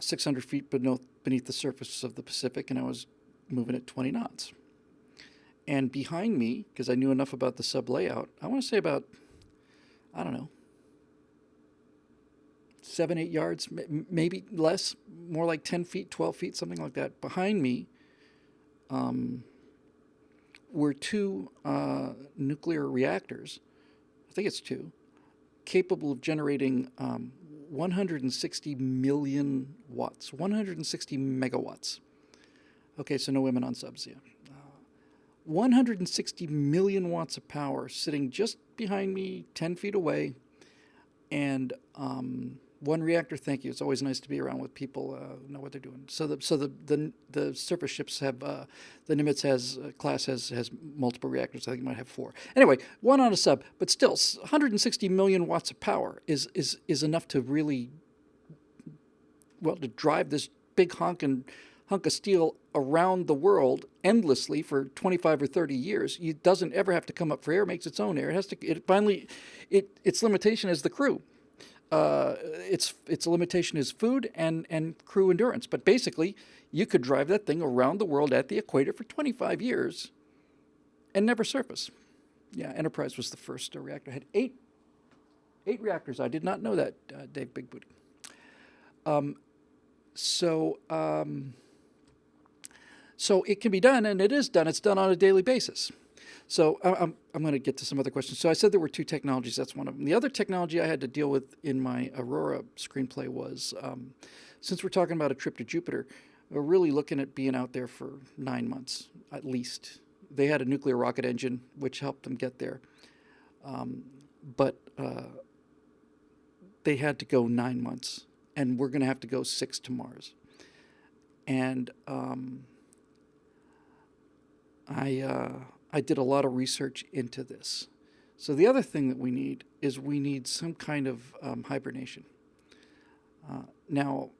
600 feet beneath the surface of the Pacific, and I was moving at 20 knots. And behind me, because I knew enough about the sub layout, I want to say about, I don't know, 7, 8 yards, maybe less, more like 10 feet, 12 feet, something like that. Behind me were two nuclear reactors, I think it's two, capable of generating 160 million watts, 160 megawatts. Okay, so no women on subs, yeah. 160 million watts of power sitting just behind me, 10 feet away, and one reactor. Thank you. It's always nice to be around with people who know what they're doing. So the surface ships have the Nimitz class has multiple reactors. I think it might have 4. Anyway, one on a sub, but still 160 million watts of power is enough to really, well, to drive this big hunk of steel around the world endlessly for 25 or 30 years. It doesn't ever have to come up for air. It makes its own air. Its limitation is the crew. Its limitation is food and crew endurance. But basically, you could drive that thing around the world at the equator for 25 years and never surface. Yeah, Enterprise was the first reactor. It had eight reactors. I did not know that, Dave Big Booty. So it can be done, and it is done. It's done on a daily basis. So I'm going to get to some other questions. So I said there were 2 technologies. That's one of them. The other technology I had to deal with in my Aurora screenplay was, since we're talking about a trip to Jupiter, we're really looking at being out there for 9 months at least. They had a nuclear rocket engine, which helped them get there. But they had to go 9 months, and we're going to have to go 6 to Mars. And I did a lot of research into this. So the other thing that we need some kind of hibernation. Now,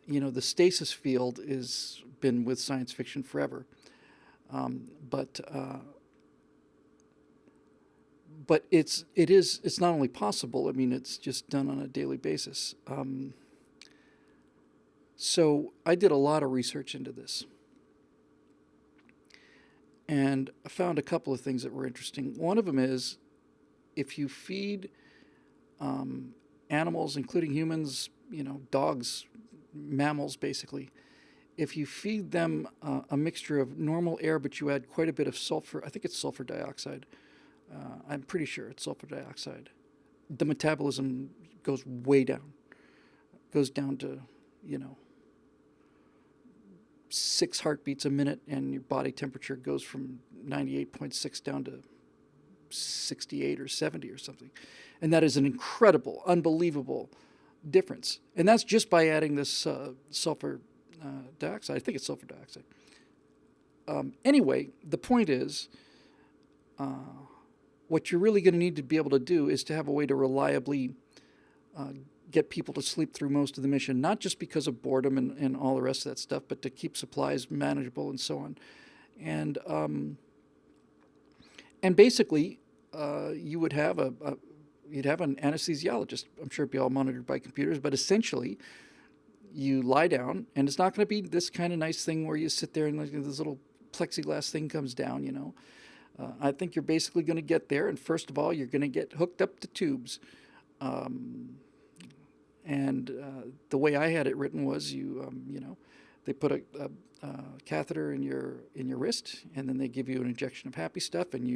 the stasis field has been with science fiction forever, but it's not only possible. I mean, it's just done on a daily basis. So I did a lot of research into this. And I found a couple of things that were interesting. One of them is if you feed animals, including humans, dogs, mammals, basically, if you feed them a mixture of normal air, but you add quite a bit of sulfur, I think it's sulfur dioxide. I'm pretty sure it's sulfur dioxide. The metabolism goes way down. Goes down to, 6 heartbeats a minute, and your body temperature goes from 98.6 down to 68 or 70 or something. And that is an incredible, unbelievable difference. And that's just by adding this sulfur dioxide. I think it's sulfur dioxide. Anyway, the point is, what you're really going to need to be able to do is to have a way to reliably get people to sleep through most of the mission, not just because of boredom and all the rest of that stuff, but to keep supplies manageable and so on. And basically, you would have you'd have an anesthesiologist. I'm sure it'd be all monitored by computers, but essentially, you lie down, and it's not going to be this kind of nice thing where you sit there and this little plexiglass thing comes down. I think you're basically going to get there, and first of all, you're going to get hooked up to tubes. And the way I had it written was they put a catheter in your wrist, and then they give you an injection of happy stuff, and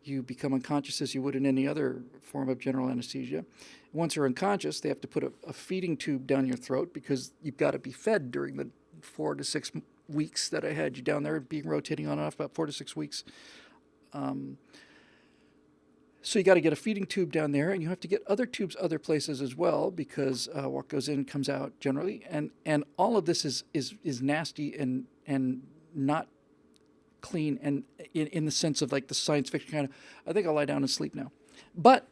you become unconscious as you would in any other form of general anesthesia. Once you're unconscious, they have to put a feeding tube down your throat because you've got to be fed during the 4 to 6 weeks that I had you down there, being rotating on and off, about 4 to 6 weeks. So you got to get a feeding tube down there, and you have to get other tubes other places as well, because what goes in comes out generally, and all of this is nasty and not clean, and in the sense of like the science fiction kind of. I think I'll lie down and sleep now, but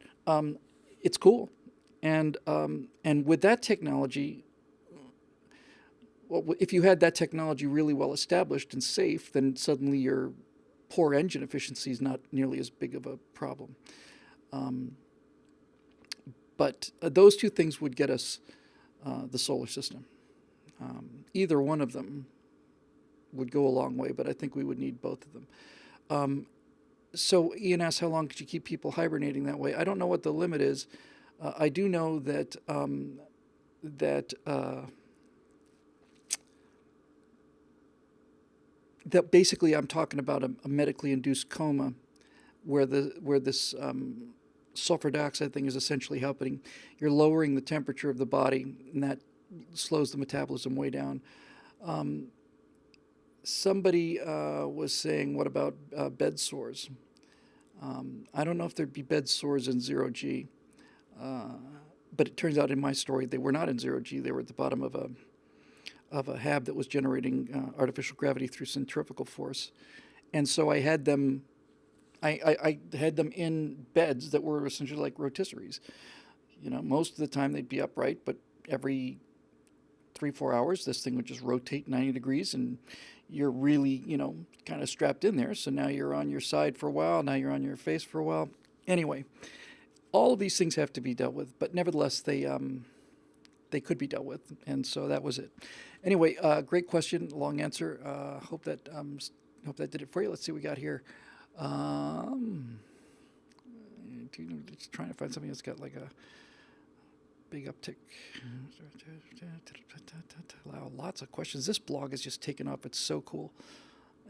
it's cool, and with that technology, well, if you had that technology really well established and safe, then suddenly your poor engine efficiency is not nearly as big of a problem. But those two things would get us the solar system. Either one of them would go a long way, but I think we would need both of them. So Ian asks, how long could you keep people hibernating that way? I don't know what the limit is. I do know that that basically I'm talking about a medically induced coma, where this sulfur dioxide thing is essentially helping. You're lowering the temperature of the body, and that slows the metabolism way down. Somebody was saying, what about bed sores? I don't know if there'd be bed sores in 0G, but it turns out in my story they were not in 0G. They were at the bottom of a hab that was generating artificial gravity through centrifugal force. And so I had them in beds that were essentially like rotisseries. Most of the time they'd be upright, but every 3-4 hours, this thing would just rotate 90 degrees, and you're really, kind of strapped in there. So now you're on your side for a while, now you're on your face for a while. Anyway, all of these things have to be dealt with, but nevertheless, they could be dealt with, and so that was it. Anyway, great question, long answer. Hope that did it for you. Let's see what we got here. Just trying to find something that's got like a big uptick. Wow, lots of questions. This blog is just taken off. It's so cool.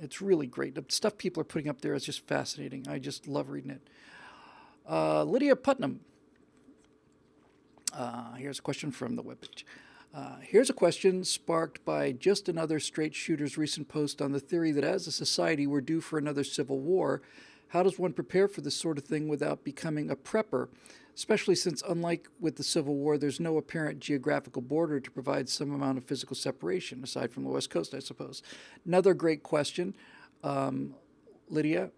It's really great. The stuff people are putting up there is just fascinating. I just love reading it. Lydia Putnam. Here's a question from the webpage. Here's a question sparked by just another straight shooter's recent post on the theory that as a society we're due for another civil war. How does one prepare for this sort of thing without becoming a prepper, especially since, unlike with the Civil War, there's no apparent geographical border to provide some amount of physical separation, aside from the West Coast, I suppose? Another great question, Lydia.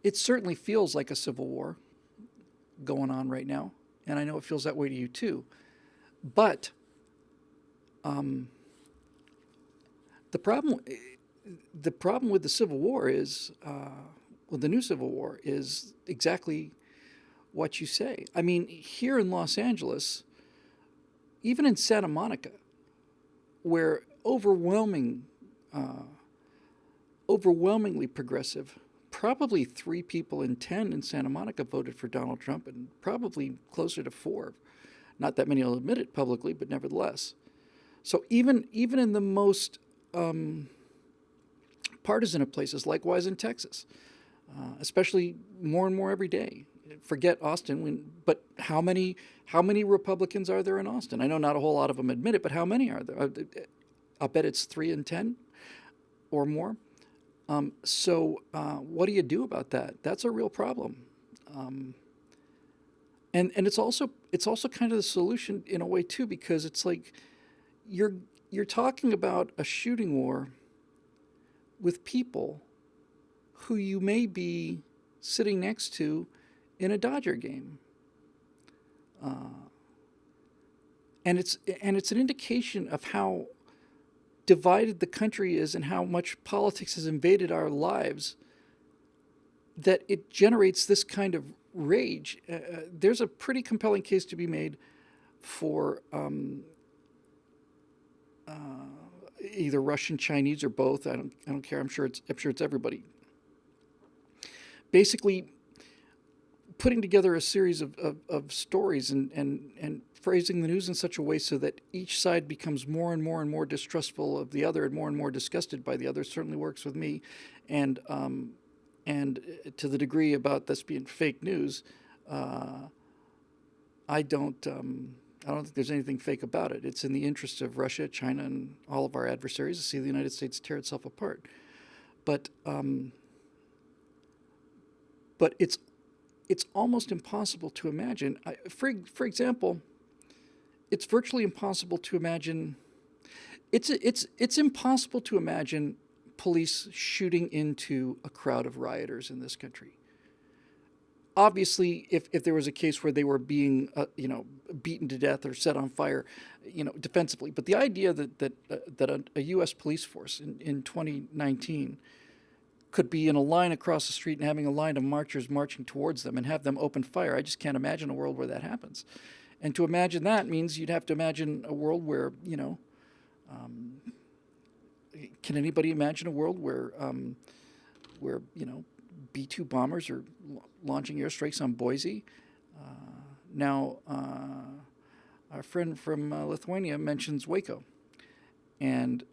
It certainly feels like a civil war going on right now, and I know it feels that way to you too. But the problem with the Civil War is, the new Civil War is exactly what you say. I mean, here in Los Angeles, even in Santa Monica, where overwhelmingly progressive, probably 3 people in 10 in Santa Monica voted for Donald Trump, and probably closer to 4. Not that many will admit it publicly, but nevertheless. So even in the most partisan of places, likewise in Texas, especially more and more every day. Forget Austin, but how many Republicans are there in Austin? I know not a whole lot of them admit it, but how many are there? I'll bet it's 3 in 10 or more. So what do you do about that? That's a real problem. And it's also kind of the solution in a way too, because it's like you're talking about a shooting war with people who you may be sitting next to in a Dodger game. And it's an indication of how divided the country is and how much politics has invaded our lives, that it generates this kind of rage. There's a pretty compelling case to be made for either Russian, Chinese, or both. I don't care. I'm sure it's everybody. basically putting together a series of stories and phrasing the news in such a way so that each side becomes more and more distrustful of the other and more disgusted by the other certainly works with me. And and to the degree about this being fake news, uh, I don't. I don't think there's anything fake about it. It's in the interest of Russia, China, and all of our adversaries to see the United States tear itself apart. But but it's almost impossible to imagine. For example, it's virtually impossible to imagine. It's impossible to imagine police shooting into a crowd of rioters in this country. Obviously, if there was a case where they were being, beaten to death or set on fire, defensively. But the idea that a U.S. police force in 2019 could be in a line across the street and having a line of marchers marching towards them and have them open fire, I just can't imagine a world where that happens. And to imagine that means you'd have to imagine a world where, can anybody imagine a world where B-2 bombers are launching airstrikes on Boise? Now, our friend from Lithuania mentions Waco, and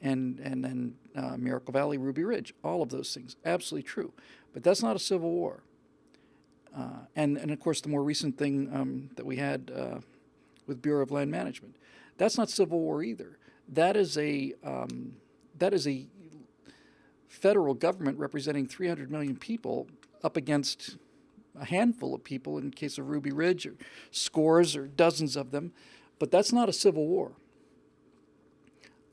then Miracle Valley, Ruby Ridge. All of those things, absolutely true. But that's not a civil war. And of course, the more recent thing that we had with Bureau of Land Management, that's not civil war either. That is a federal government representing 300 million people up against a handful of people in the case of Ruby Ridge, or scores or dozens of them. But that's not a civil war.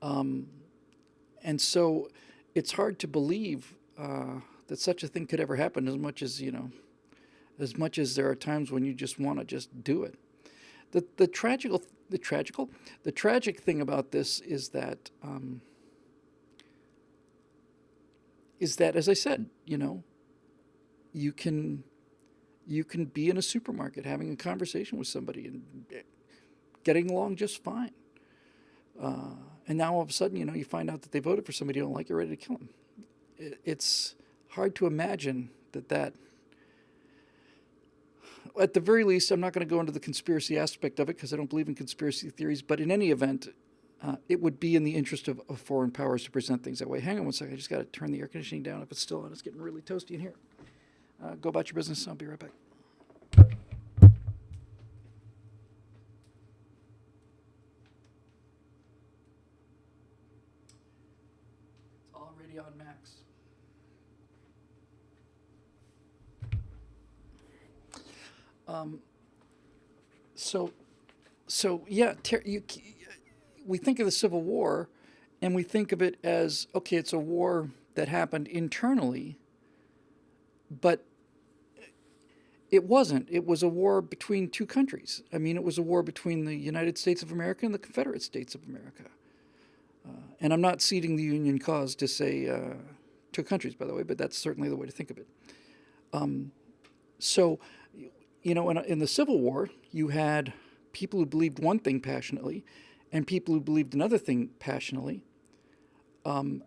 And so it's hard to believe that such a thing could ever happen, as much as there are times when you just want to just do it. The tragic thing about this is that, as I said, you can be in a supermarket having a conversation with somebody and getting along just fine. And now all of a sudden, you find out that they voted for somebody you don't like, you're ready to kill them. It's hard to imagine that, at the very least, I'm not going to go into the conspiracy aspect of it because I don't believe in conspiracy theories, but in any event, it would be in the interest of foreign powers to present things that way. Hang on one second, I just got to turn the air conditioning down if it's still on. It's getting really toasty in here. Go about your business, I'll be right back. Already on max. So yeah, we think of the Civil War, and we think of it as, okay, it's a war that happened internally, but it wasn't. It was a war between two countries. I mean, it was a war between the United States of America and the Confederate States of America. And I'm not ceding the Union cause to say two countries, by the way, but that's certainly the way to think of it. So, in the Civil War, you had people who believed one thing passionately and people who believed another thing passionately. And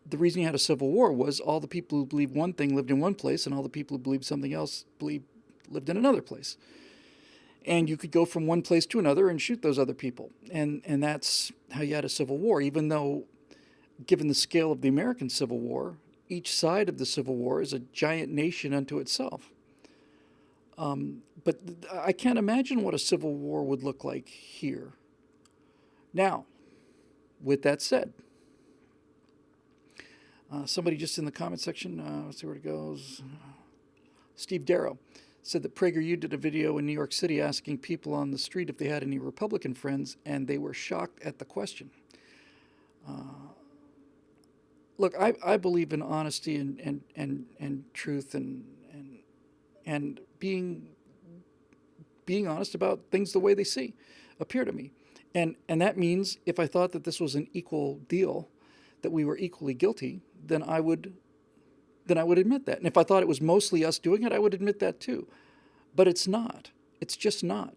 the reason you had a Civil War was all the people who believed one thing lived in one place and all the people who believed something else lived in another place. And you could go from one place to another and shoot those other people. And that's how you had a Civil War, even though, given the scale of the American Civil War, each side of the Civil War is a giant nation unto itself. But I can't imagine what a Civil War would look like here. Now, with that said, somebody just in the comment section, let's see where it goes, Steve Darrow, said that PragerU did a video in New York City asking people on the street if they had any Republican friends, and they were shocked at the question. Look, I believe in honesty and truth and being honest about things the way they appear to me. And that means if I thought that this was an equal deal, that we were equally guilty, then I would admit that. And if I thought it was mostly us doing it, I would admit that too. But it's not. It's just not.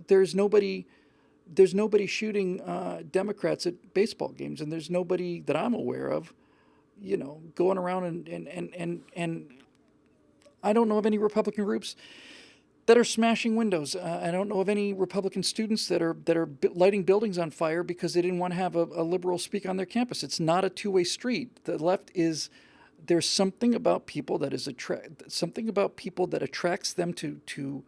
There's nobody there's nobody shooting Democrats at baseball games, and there's nobody that I'm aware of, going around and I don't know of any Republican groups that are smashing windows. I don't know of any Republican students that are lighting buildings on fire because they didn't want to have a liberal speak on their campus. It's not a two-way street. The left is there's something about people that is something about people that attracts them to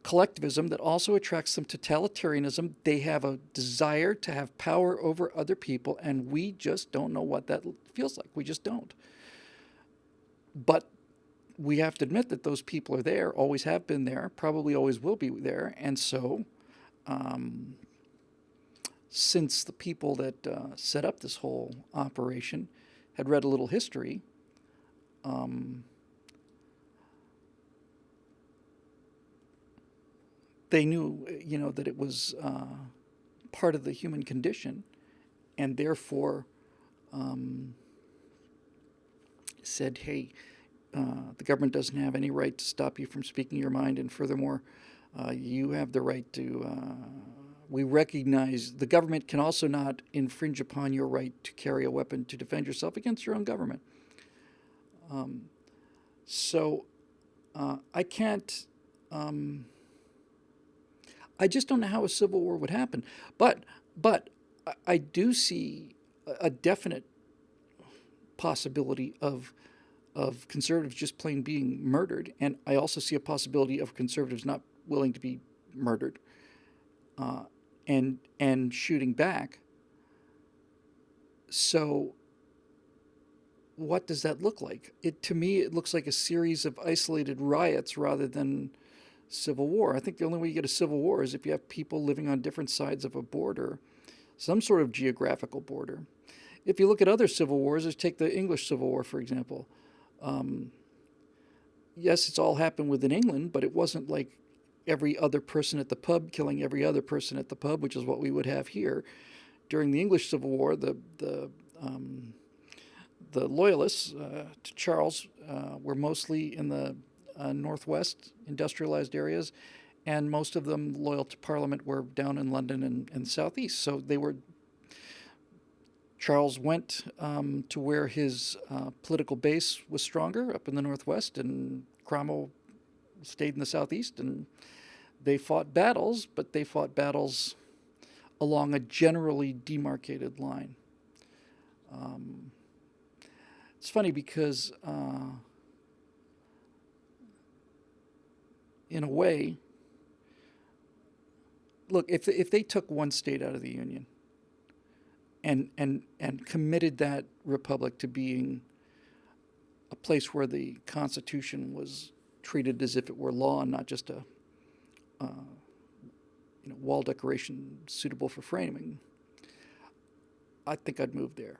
collectivism, that also attracts them to totalitarianism. They have a desire to have power over other people, and we just don't know what that feels like. We just don't. But we have to admit that those people are there, always have been there, probably always will be there. And so, since the people that set up this whole operation had read a little history, they knew, that it was part of the human condition, and therefore said, "Hey, the government doesn't have any right to stop you from speaking your mind, and furthermore, you have the right to. We recognize the government can also not infringe upon your right to carry a weapon to defend yourself against your own government." So I can't. I just don't know how a civil war would happen, but I do see a definite possibility of conservatives just plain being murdered, and I also see a possibility of conservatives not willing to be murdered, and shooting back. So, what does that look like? To me, it looks like a series of isolated riots rather than civil war. I think the only way you get a civil war is if you have people living on different sides of a border, some sort of geographical border. If you look at other civil wars, let's take the English Civil War, for example. Yes, it's all happened within England, but it wasn't like every other person at the pub killing every other person at the pub, which is what we would have here. During the English Civil War, the loyalists to Charles were mostly in the northwest industrialized areas, and most of them loyal to Parliament were down in London and southeast. So Charles went to where his political base was stronger, up in the northwest, and Cromwell stayed in the southeast, and they fought battles, but they fought battles along a generally demarcated line. It's funny because, in a way, look, if they took one state out of the Union and committed that republic to being a place where the Constitution was treated as if it were law and not just a wall decoration suitable for framing, I think I'd move there.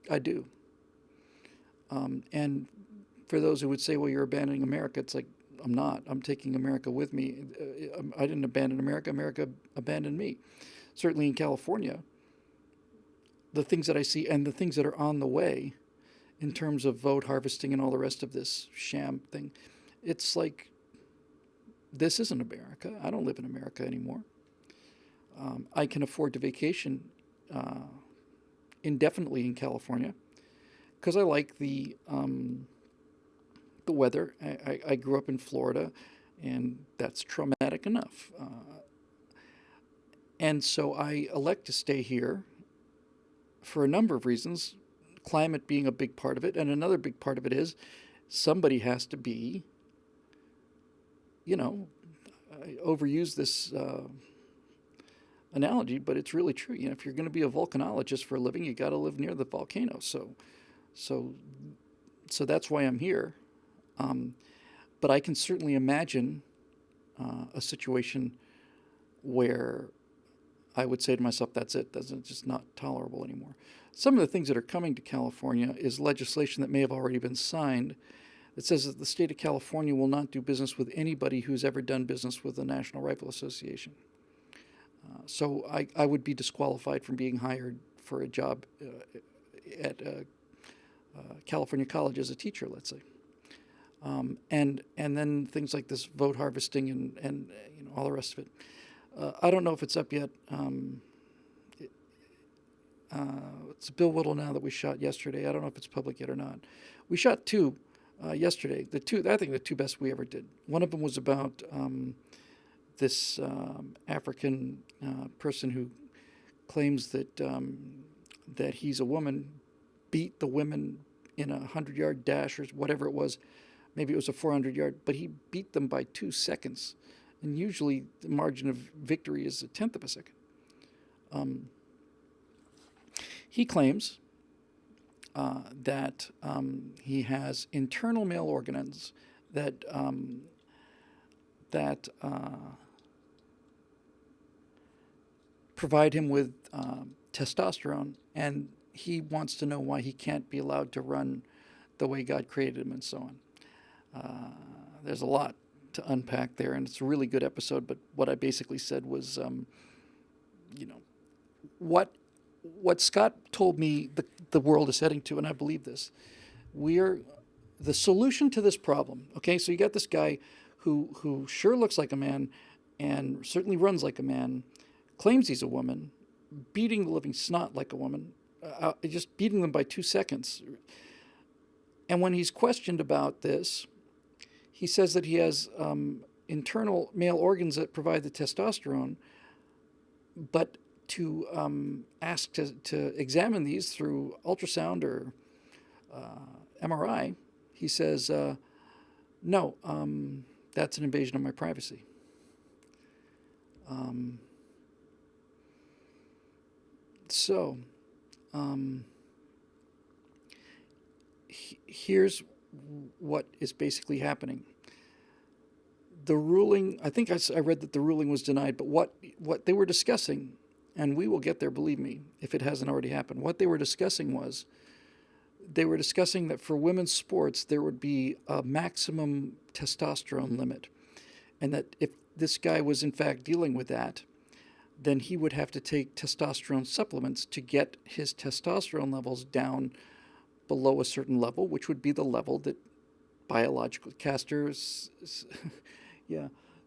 I do. And for those who would say, well, you're abandoning America, it's like, I'm not. I'm taking America with me. I didn't abandon America. America abandoned me. Certainly in California, the things that I see and the things that are on the way in terms of vote harvesting and all the rest of this sham thing, it's like, this isn't America. I don't live in America anymore. I can afford to vacation indefinitely in California because I like the weather. I grew up in Florida, and that's traumatic enough. And so I elect to stay here for a number of reasons, climate being a big part of it, and another big part of it is somebody has to be, I overuse this analogy, but it's really true. If you're going to be a volcanologist for a living, you got to live near the volcano. So that's why I'm here. But I can certainly imagine a situation where I would say to myself, that's it. That's just not tolerable anymore. Some of the things that are coming to California is legislation that may have already been signed that says that the state of California will not do business with anybody who's ever done business with the National Rifle Association. So I would be disqualified from being hired for a job at California College as a teacher, let's say. And then things like this vote harvesting and all the rest of it. I don't know if it's up yet. It's Bill Whittle now that we shot yesterday. I don't know if it's public yet or not. We shot two yesterday. I think the two best we ever did. One of them was about this African person who claims that he's a woman, beat the women in a 100-yard dash or whatever it was. Maybe it was a 400-yard, but he beat them by 2 seconds. And usually the margin of victory is a tenth of a second. He claims that he has internal male organs that provide him with testosterone, and he wants to know why he can't be allowed to run the way God created him, and so on. There's a lot to unpack there, and it's a really good episode. But what I basically said was, what Scott told me the world is heading to, and I believe this. We're the solution to this problem. Okay, so you got this guy who sure looks like a man and certainly runs like a man, claims he's a woman, beating the living snot like a woman, just beating them by 2 seconds. And when he's questioned about this, he says that he has internal male organs that provide the testosterone, but to ask to examine these through ultrasound or MRI, he says, no, that's an invasion of my privacy. Here's what is basically happening. The ruling, I think I read that the ruling was denied, but what they were discussing, and we will get there, believe me, if it hasn't already happened. What they were discussing was, they were discussing that for women's sports, there would be a maximum testosterone limit. And that if this guy was in fact dealing with that, then he would have to take testosterone supplements to get his testosterone levels down below a certain level, which would be the level that biological casters,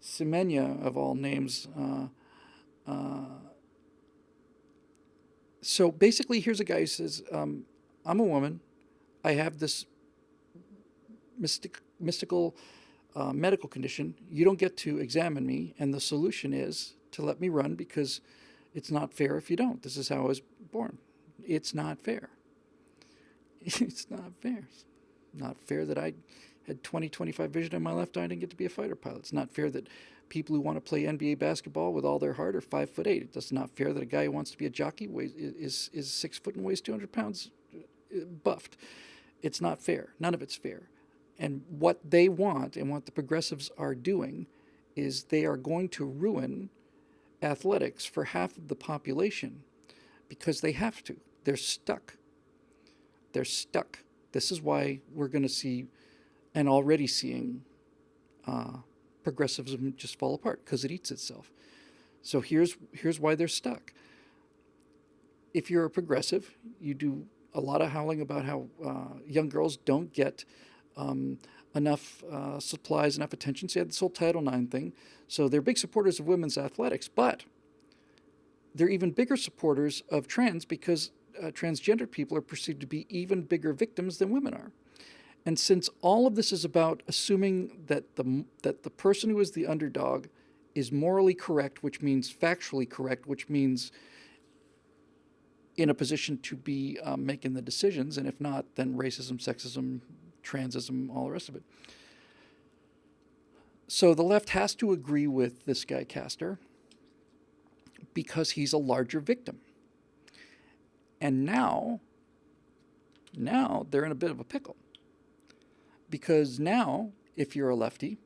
Semenya of all names. So basically, here's a guy who says, I'm a woman. I have this mystical medical condition. You don't get to examine me, and the solution is to let me run because it's not fair if you don't. This is how I was born. It's not fair. It's not fair. It's not fair that I had 20/25 vision in my left eye and didn't get to be a fighter pilot. It's not fair that people who want to play NBA basketball with all their heart are 5'8". It's not fair that a guy who wants to be a jockey is 6 foot and weighs 200 pounds buffed. It's not fair. None of it's fair. And what they want and what the progressives are doing is they are going to ruin athletics for half of the population because they have to. They're stuck. They're stuck. This is why we're going to see, and already seeing, progressivism just fall apart because it eats itself. So here's why they're stuck. If you're a progressive, you do a lot of howling about how young girls don't get enough supplies, enough attention. So you had this whole Title IX thing. So they're big supporters of women's athletics, but they're even bigger supporters of trans because transgender people are perceived to be even bigger victims than women are. And since all of this is about assuming that the person who is the underdog is morally correct, which means factually correct, which means in a position to be making the decisions, and if not, then racism, sexism, transism, all the rest of it. So the left has to agree with this guy Castor because he's a larger victim. And now they're in a bit of a pickle. Because now, if you're a lefty,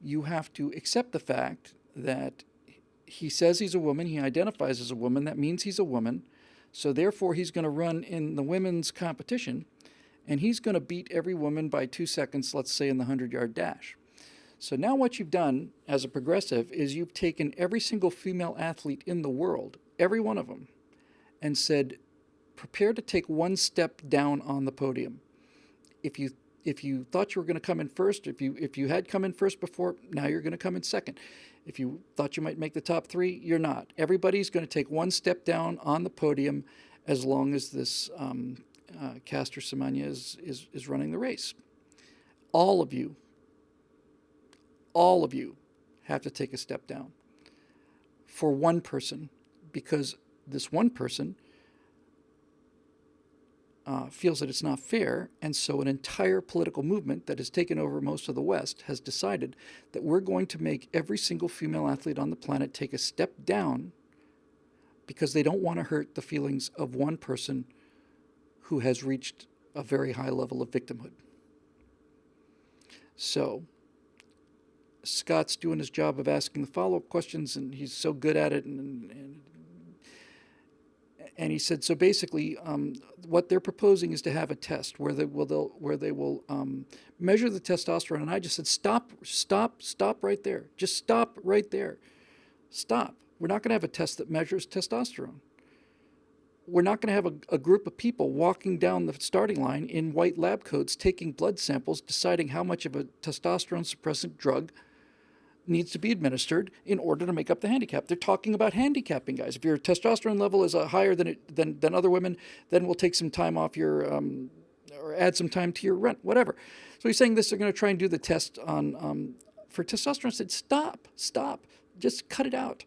you have to accept the fact that he says he's a woman, he identifies as a woman, that means he's a woman, so therefore he's going to run in the women's competition, and he's going to beat every woman by 2 seconds, let's say in the 100-yard dash. So now what you've done as a progressive is you've taken every single female athlete in the world, every one of them, and said, prepare to take one step down on the podium. If you thought you were going to come in first, if you had come in first before, now you're going to come in second. If you thought you might make the top three, you're not. Everybody's going to take one step down on the podium as long as this Caster Semenya is running the race. All of you have to take a step down for one person, because this one person feels that it's not fair, and so an entire political movement that has taken over most of the West has decided that we're going to make every single female athlete on the planet take a step down because they don't want to hurt the feelings of one person who has reached a very high level of victimhood. So Scott's doing his job of asking the follow-up questions, and he's so good at it, and he said, so basically, what they're proposing is to have a test where they will measure the testosterone. And I just said, stop right there. Just stop right there. Stop. We're not going to have a test that measures testosterone. We're not going to have a group of people walking down the starting line in white lab coats, taking blood samples, deciding how much of a testosterone suppressant drug needs to be administered in order to make up the handicap. They're talking about handicapping guys. If your testosterone level is higher than other women, then we'll take some time off your or add some time to your rent, whatever. So he's saying this. They're going to try and do the test on for testosterone. I said, stop, just cut it out,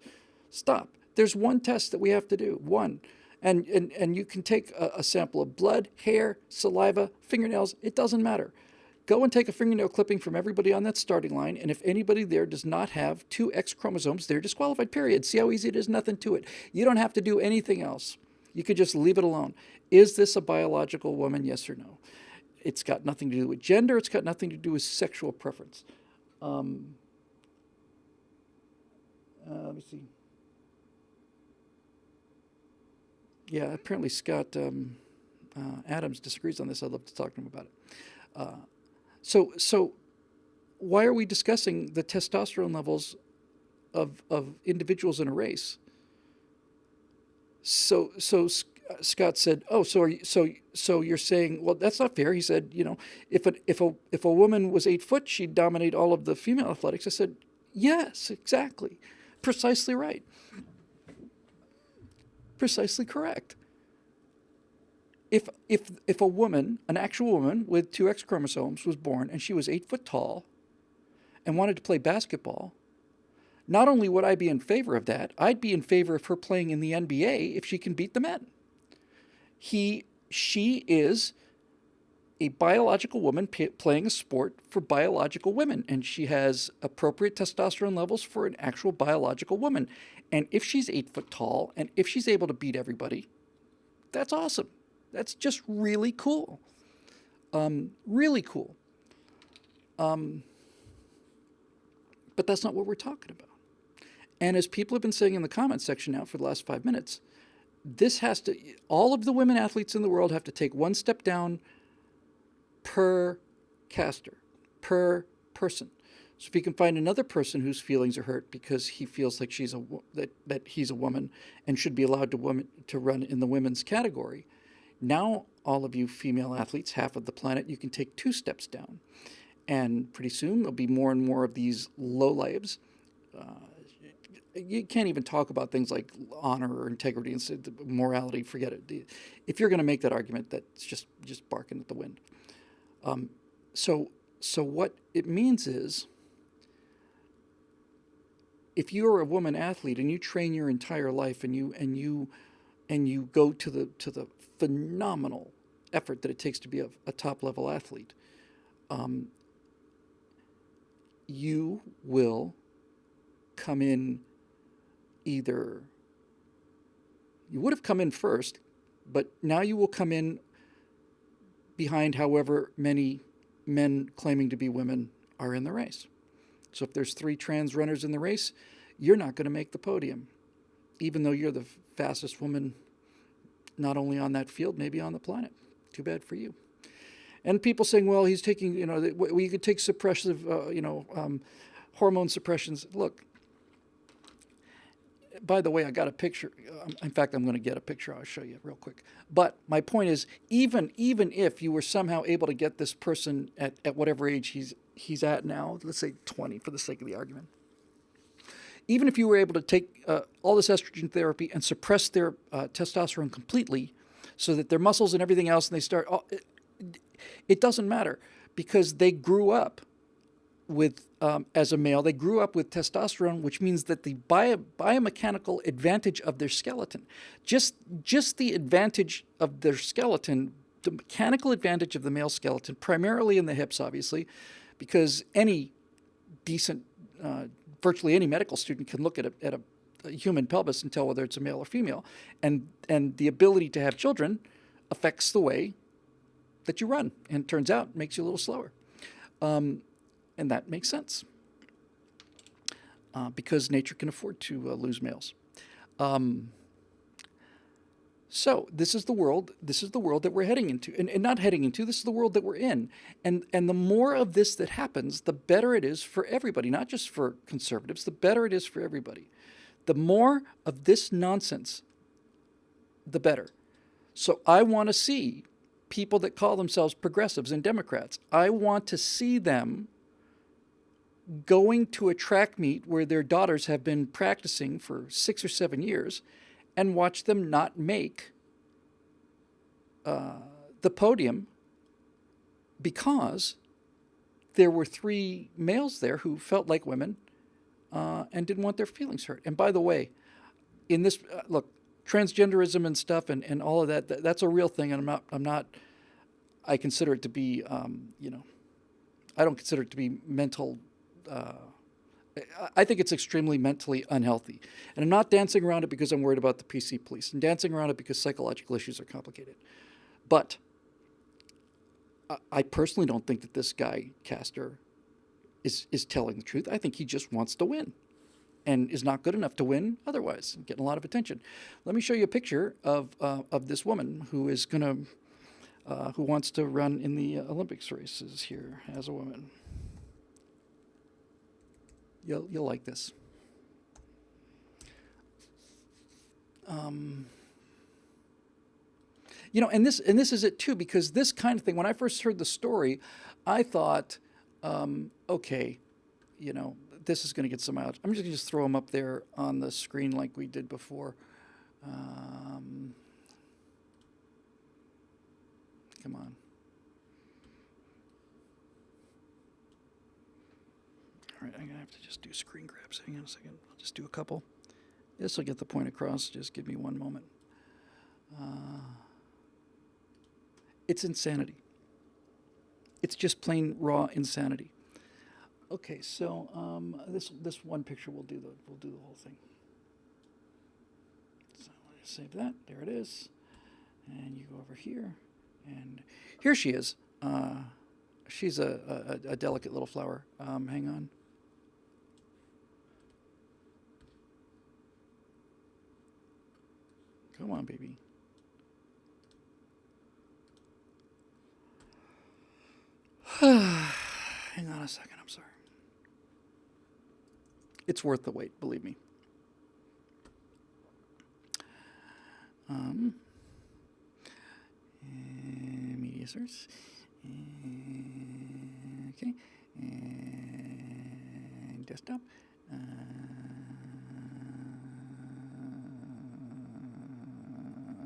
stop. There's one test that we have to do, one, and you can take a sample of blood, hair, saliva, fingernails. It doesn't matter. Go and take a fingernail clipping from everybody on that starting line, and if anybody there does not have two X chromosomes, they're disqualified, period. See how easy it is? Nothing to it. You don't have to do anything else. You could just leave it alone. Is this a biological woman, yes or no? It's got nothing to do with gender. It's got nothing to do with sexual preference. Let me see. Yeah, apparently Scott Adams disagrees on this. I'd love to talk to him about it. So why are we discussing the testosterone levels of individuals in a race? So Scott said, "Oh, so you're saying, well, that's not fair." He said, if a woman was 8 foot, she'd dominate all of the female athletics. I said, yes, exactly, precisely right, precisely correct. If a woman, an actual woman with two X chromosomes, was born and she was 8 foot tall and wanted to play basketball, not only would I be in favor of that, I'd be in favor of her playing in the NBA if she can beat the men. She is a biological woman playing a sport for biological women, and she has appropriate testosterone levels for an actual biological woman. And if she's 8 foot tall and if she's able to beat everybody, that's awesome. That's just really cool. Really cool. But that's not what we're talking about. And as people have been saying in the comments section now for the last 5 minutes, all of the women athletes in the world have to take one step down per caster, per person. So if you can find another person whose feelings are hurt because he feels like that he's a woman and should be allowed to run in the women's category, now all of you female athletes, half of the planet, you can take 2 steps down. And pretty soon there'll be more and more of these lowlibes. You can't even talk about things like honor or integrity and morality. Forget it. If you're going to make that argument, that's just barking at the wind. So what it means is, if you're a woman athlete and you train your entire life and you go to the phenomenal effort that it takes to be a top level athlete, you will come in. Either you would have come in first, but now you will come in behind however many men claiming to be women are in the race. So if there's 3 trans runners in the race, you're not going to make the podium, even though you're the fastest woman not only on that field, maybe on the planet. Too bad for you. And people saying, well, he's taking, you could take suppressive, hormone suppressions. Look, by the way, I got a picture. In fact, I'm going to get a picture. I'll show you real quick. But my point is, even if you were somehow able to get this person at whatever age he's at now, let's say 20 for the sake of the argument, even if you were able to take all this estrogen therapy and suppress their testosterone completely, so that their muscles and everything else, and they start, it doesn't matter because they grew up with, as a male, they grew up with testosterone, which means that the biomechanical advantage of their skeleton, just the advantage of their skeleton, the mechanical advantage of the male skeleton, primarily in the hips, obviously, because any decent, virtually any medical student can look at a human pelvis and tell whether it's a male or female, and the ability to have children affects the way that you run, and turns out makes you a little slower. And that makes sense because nature can afford to lose males. So this is the world. This is the world that we're heading into, and not heading into. This is the world that we're in, and the more of this that happens, the better it is for everybody, not just for conservatives. The better it is for everybody. The more of this nonsense, the better. So I want to see people that call themselves progressives and Democrats. I want to see them going to a track meet where their daughters have been practicing for 6 or 7 years and watch them not make the podium because there were 3 males there who felt like women and didn't want their feelings hurt. And by the way, in this, look, transgenderism and stuff and all of that, that's a real thing. And I consider it to be, I don't consider it to be mental. I think it's extremely mentally unhealthy. And I'm not dancing around it because I'm worried about the PC police. I'm dancing around it because psychological issues are complicated. But I personally don't think that this guy, Castor, is telling the truth. I think he just wants to win and is not good enough to win otherwise, getting a lot of attention. Let me show you a picture of this woman who is going to, who wants to run in the Olympics races here as a woman. You'll like this. And this is it too, because this kind of thing, when I first heard the story, I thought, okay, this is going to get some out. I'm just going to throw them up there on the screen like we did before. Come on. All right, I'm going to have to just do screen grabs. Hang on a second. I'll just do a couple. This will get the point across. Just give me one moment. It's insanity. It's just plain raw insanity. Okay, so this one picture will do the whole thing. So let's save that. There it is. And you go over here, and here she is. She's a delicate little flower. Hang on. Come on, baby. Hang on a second. I'm sorry. It's worth the wait, believe me. Media source. Okay. And desktop.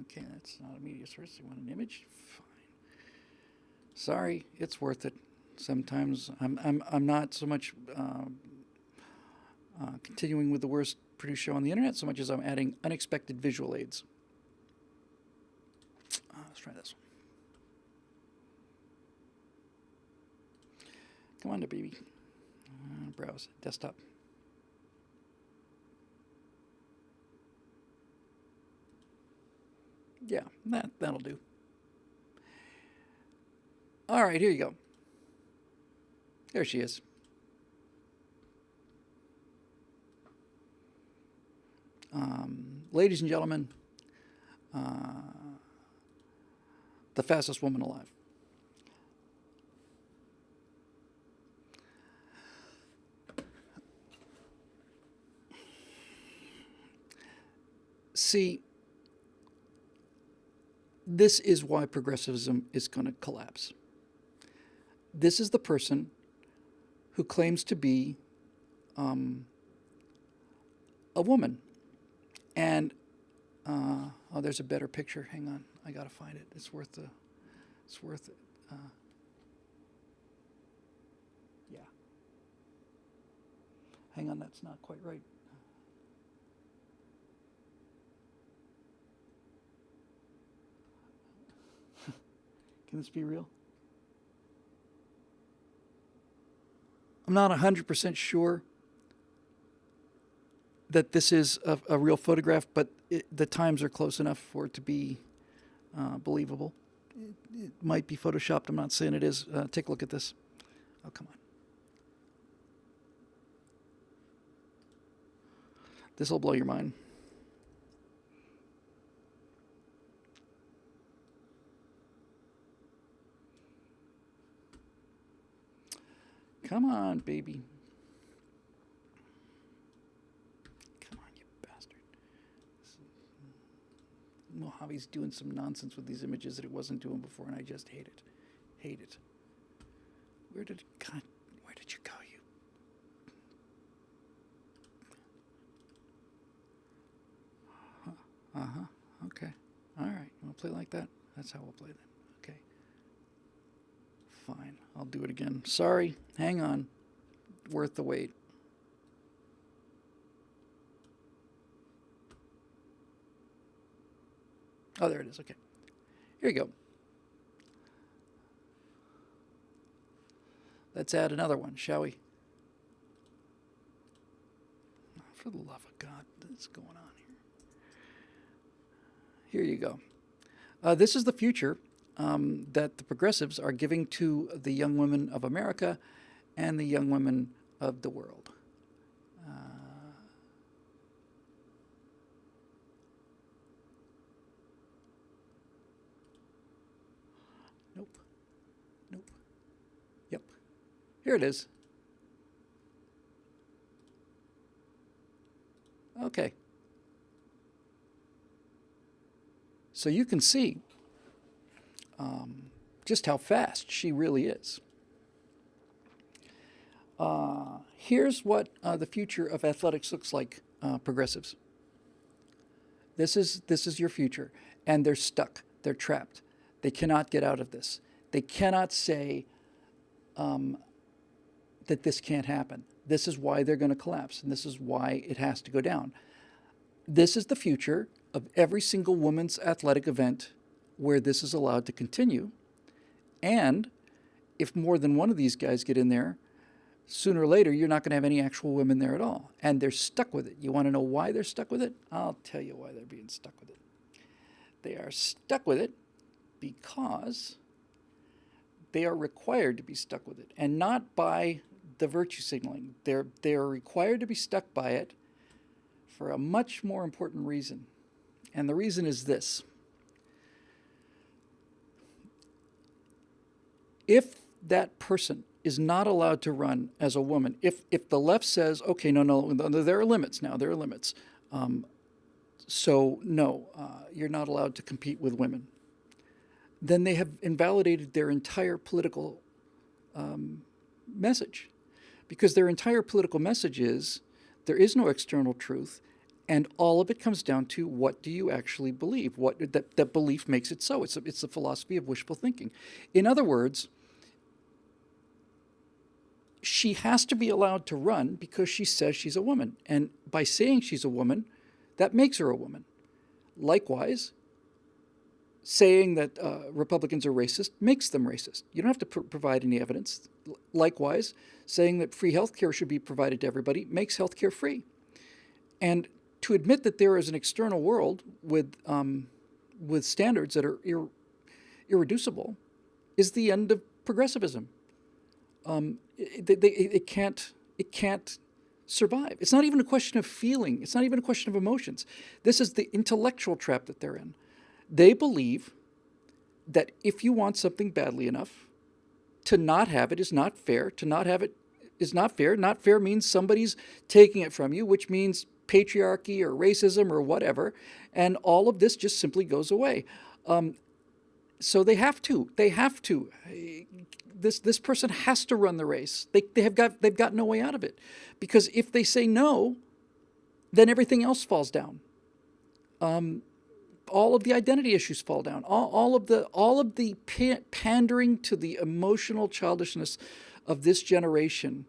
Okay, that's not a media source. You want an image? Fine. Sorry, it's worth it. Sometimes I'm not so much continuing with the worst produced show on the internet so much as I'm adding unexpected visual aids. Let's try this one. Come on, baby. Browse desktop. Yeah, that'll do. All right, here you go. There she is. Ladies and gentlemen, the fastest woman alive. See, this is why progressivism is going to collapse. This is the person who claims to be a woman. And oh, there's a better picture. Hang on, I gotta find it. It's worth the. It's worth it. Yeah. Hang on, that's not quite right. Can this be real? I'm not 100% sure that this is a real photograph, but the times are close enough for it to be believable. It might be photoshopped. I'm not saying it is. Take a look at this. Oh, come on. This will blow your mind. Come on, baby. Come on, you bastard. Mojave's doing some nonsense with these images that it wasn't doing before, and I just hate it. Hate it. Where did you go, you? Uh-huh. Okay. All right. We'll play like that. That's how we'll play then. Okay. Fine. I'll do it again. Sorry. Hang on. Worth the wait. Oh, there it is. Okay. Here you go. Let's add another one, shall we? For the love of God, what's going on here? Here you go. This is the future that the progressives are giving to the young women of America and the young women of the world. Nope. Nope. Yep. Here it is. Okay. So you can see just how fast she really is. Here's what the future of athletics looks like, progressives. This is your future, and they're stuck. They're trapped. They cannot get out of this. They cannot say that this can't happen. This is why they're going to collapse, and this is why it has to go down. This is the future of every single women's athletic event where this is allowed to continue. And if more than one of these guys get in there, sooner or later, you're not going to have any actual women there at all. And they're stuck with it. You want to know why they're stuck with it? I'll tell you why they're being stuck with it. They are stuck with it because they are required to be stuck with it, and not by the virtue signaling. They're required to be stuck by it for a much more important reason. And the reason is this. If that person is not allowed to run as a woman, if the left says, okay, no, there are limits now, there are limits. So no, you're not allowed to compete with women. Then they have invalidated their entire political message. Because their entire political message is there is no external truth, and all of it comes down to what do you actually believe? That belief makes it so. It's the philosophy of wishful thinking. In other words, she has to be allowed to run because she says she's a woman. And by saying she's a woman, that makes her a woman. Likewise, saying that Republicans are racist makes them racist. You don't have to provide any evidence. Likewise, saying that free health care should be provided to everybody makes health care free. And to admit that there is an external world with standards that are irreducible is the end of progressivism. It can't survive. It's not even a question of feeling. It's not even a question of emotions. This is the intellectual trap that they're in. They believe that if you want something badly enough, to not have it is not fair. To not have it is not fair. Not fair means somebody's taking it from you, which means patriarchy or racism or whatever. And all of this just simply goes away. So they have to. This person has to run the race. They've got no way out of it, because if they say no, then everything else falls down. All of the identity issues fall down. All of the pandering to the emotional childishness of this generation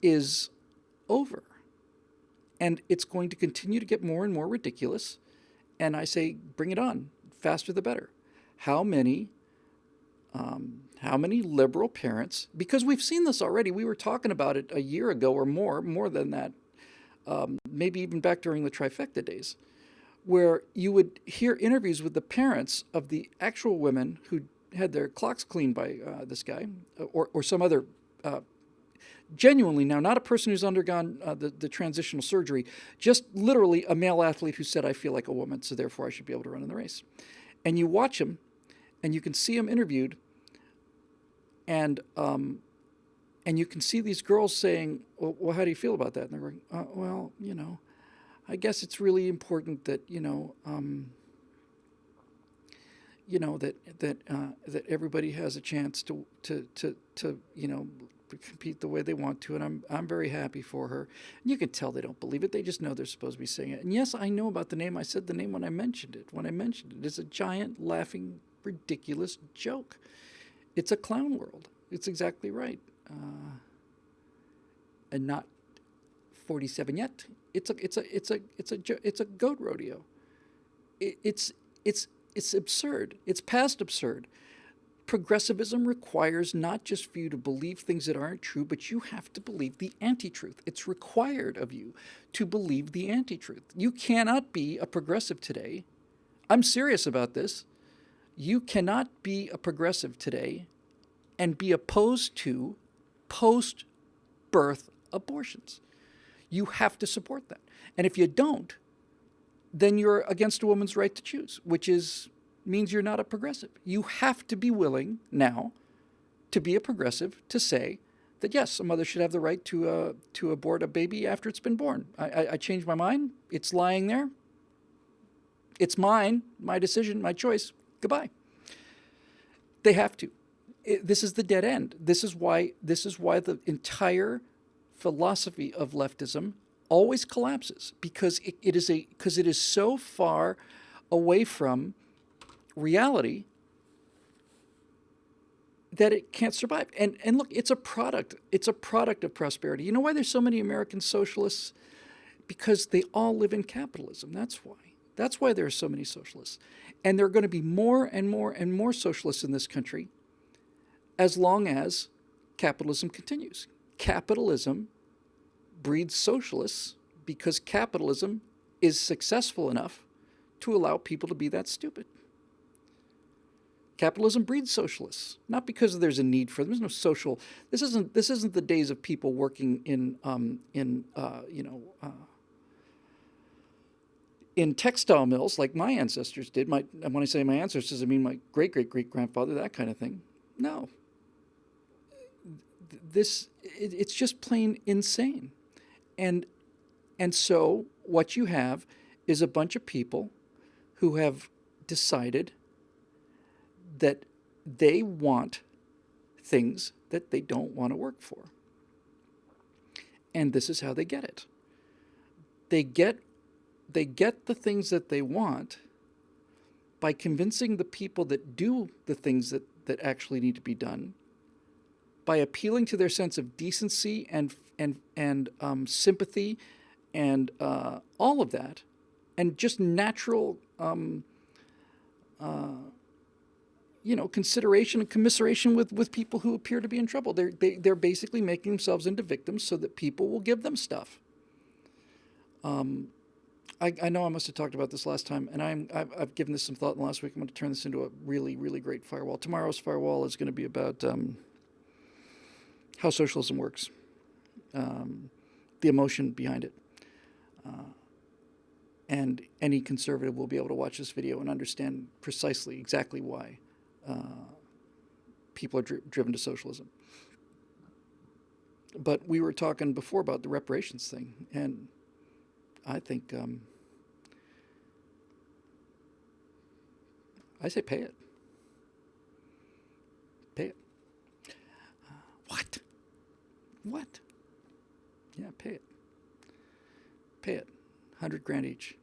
is over, and it's going to continue to get more and more ridiculous. And I say, bring it on, faster the better. How many liberal parents? Because we've seen this already. We were talking about it a year ago or more than that. Maybe even back during the trifecta days, where you would hear interviews with the parents of the actual women who had their clocks cleaned by this guy or some other, genuinely now, not a person who's undergone the transitional surgery, just literally a male athlete who said, I feel like a woman, so therefore I should be able to run in the race. And you watch him, and you can see him interviewed, and you can see these girls saying, well, how do you feel about that? And they're going, well, I guess it's really important that, that everybody has a chance to compete the way they want to, and I'm very happy for her. And you can tell they don't believe it. They just know they're supposed to be saying it. And yes, I know about the name. I said the name when I mentioned it. It's a giant, laughing, ridiculous joke. It's a clown world. It's exactly right. And not 47 yet. It's a goat rodeo. It's absurd. It's past absurd. Progressivism requires not just for you to believe things that aren't true, but you have to believe the anti-truth. It's required of you to believe the anti-truth. You cannot be a progressive today. I'm serious about this. You cannot be a progressive today and be opposed to post-birth abortions. You have to support that. And if you don't, then you're against a woman's right to choose, which means you're not a progressive. You have to be willing now to be a progressive, to say that, yes, a mother should have the right to abort a baby after it's been born. I changed my mind. It's lying there. It's mine, my decision, my choice. Goodbye. They have to. This is the dead end. This is why the entire philosophy of leftism always collapses, because it is so far away from reality that it can't survive. And look, it's a product of prosperity. You know why there's so many American socialists? Because they all live in capitalism. That's why there are so many socialists. And there are going to be more and more and more socialists in this country as long as capitalism continues. Capitalism breeds socialists because capitalism is successful enough to allow people to be that stupid. Capitalism breeds socialists, not because there's a need for them. There's no social. This isn't the days of people working in textile mills like my ancestors did. When I say my ancestors, I mean my great-great-great-grandfather, that kind of thing. No. It's just plain insane. And so what you have is a bunch of people who have decided that they want things that they don't want to work for. And this is how they get it. They get the things that they want by convincing the people that do the things that actually need to be done, by appealing to their sense of decency and sympathy and all of that, and just natural consideration and commiseration with people who appear to be in trouble. They're basically making themselves into victims so that people will give them stuff. I know I must have talked about this last time, and I've given this some thought in the last week. I'm going to turn this into a really, really great firewall. Tomorrow's firewall is going to be about how socialism works, the emotion behind it. And any conservative will be able to watch this video and understand precisely, exactly why people are driven to socialism. But we were talking before about the reparations thing, and I think I say pay it. Pay it. What? Yeah, pay it. pay it. 100 grand each.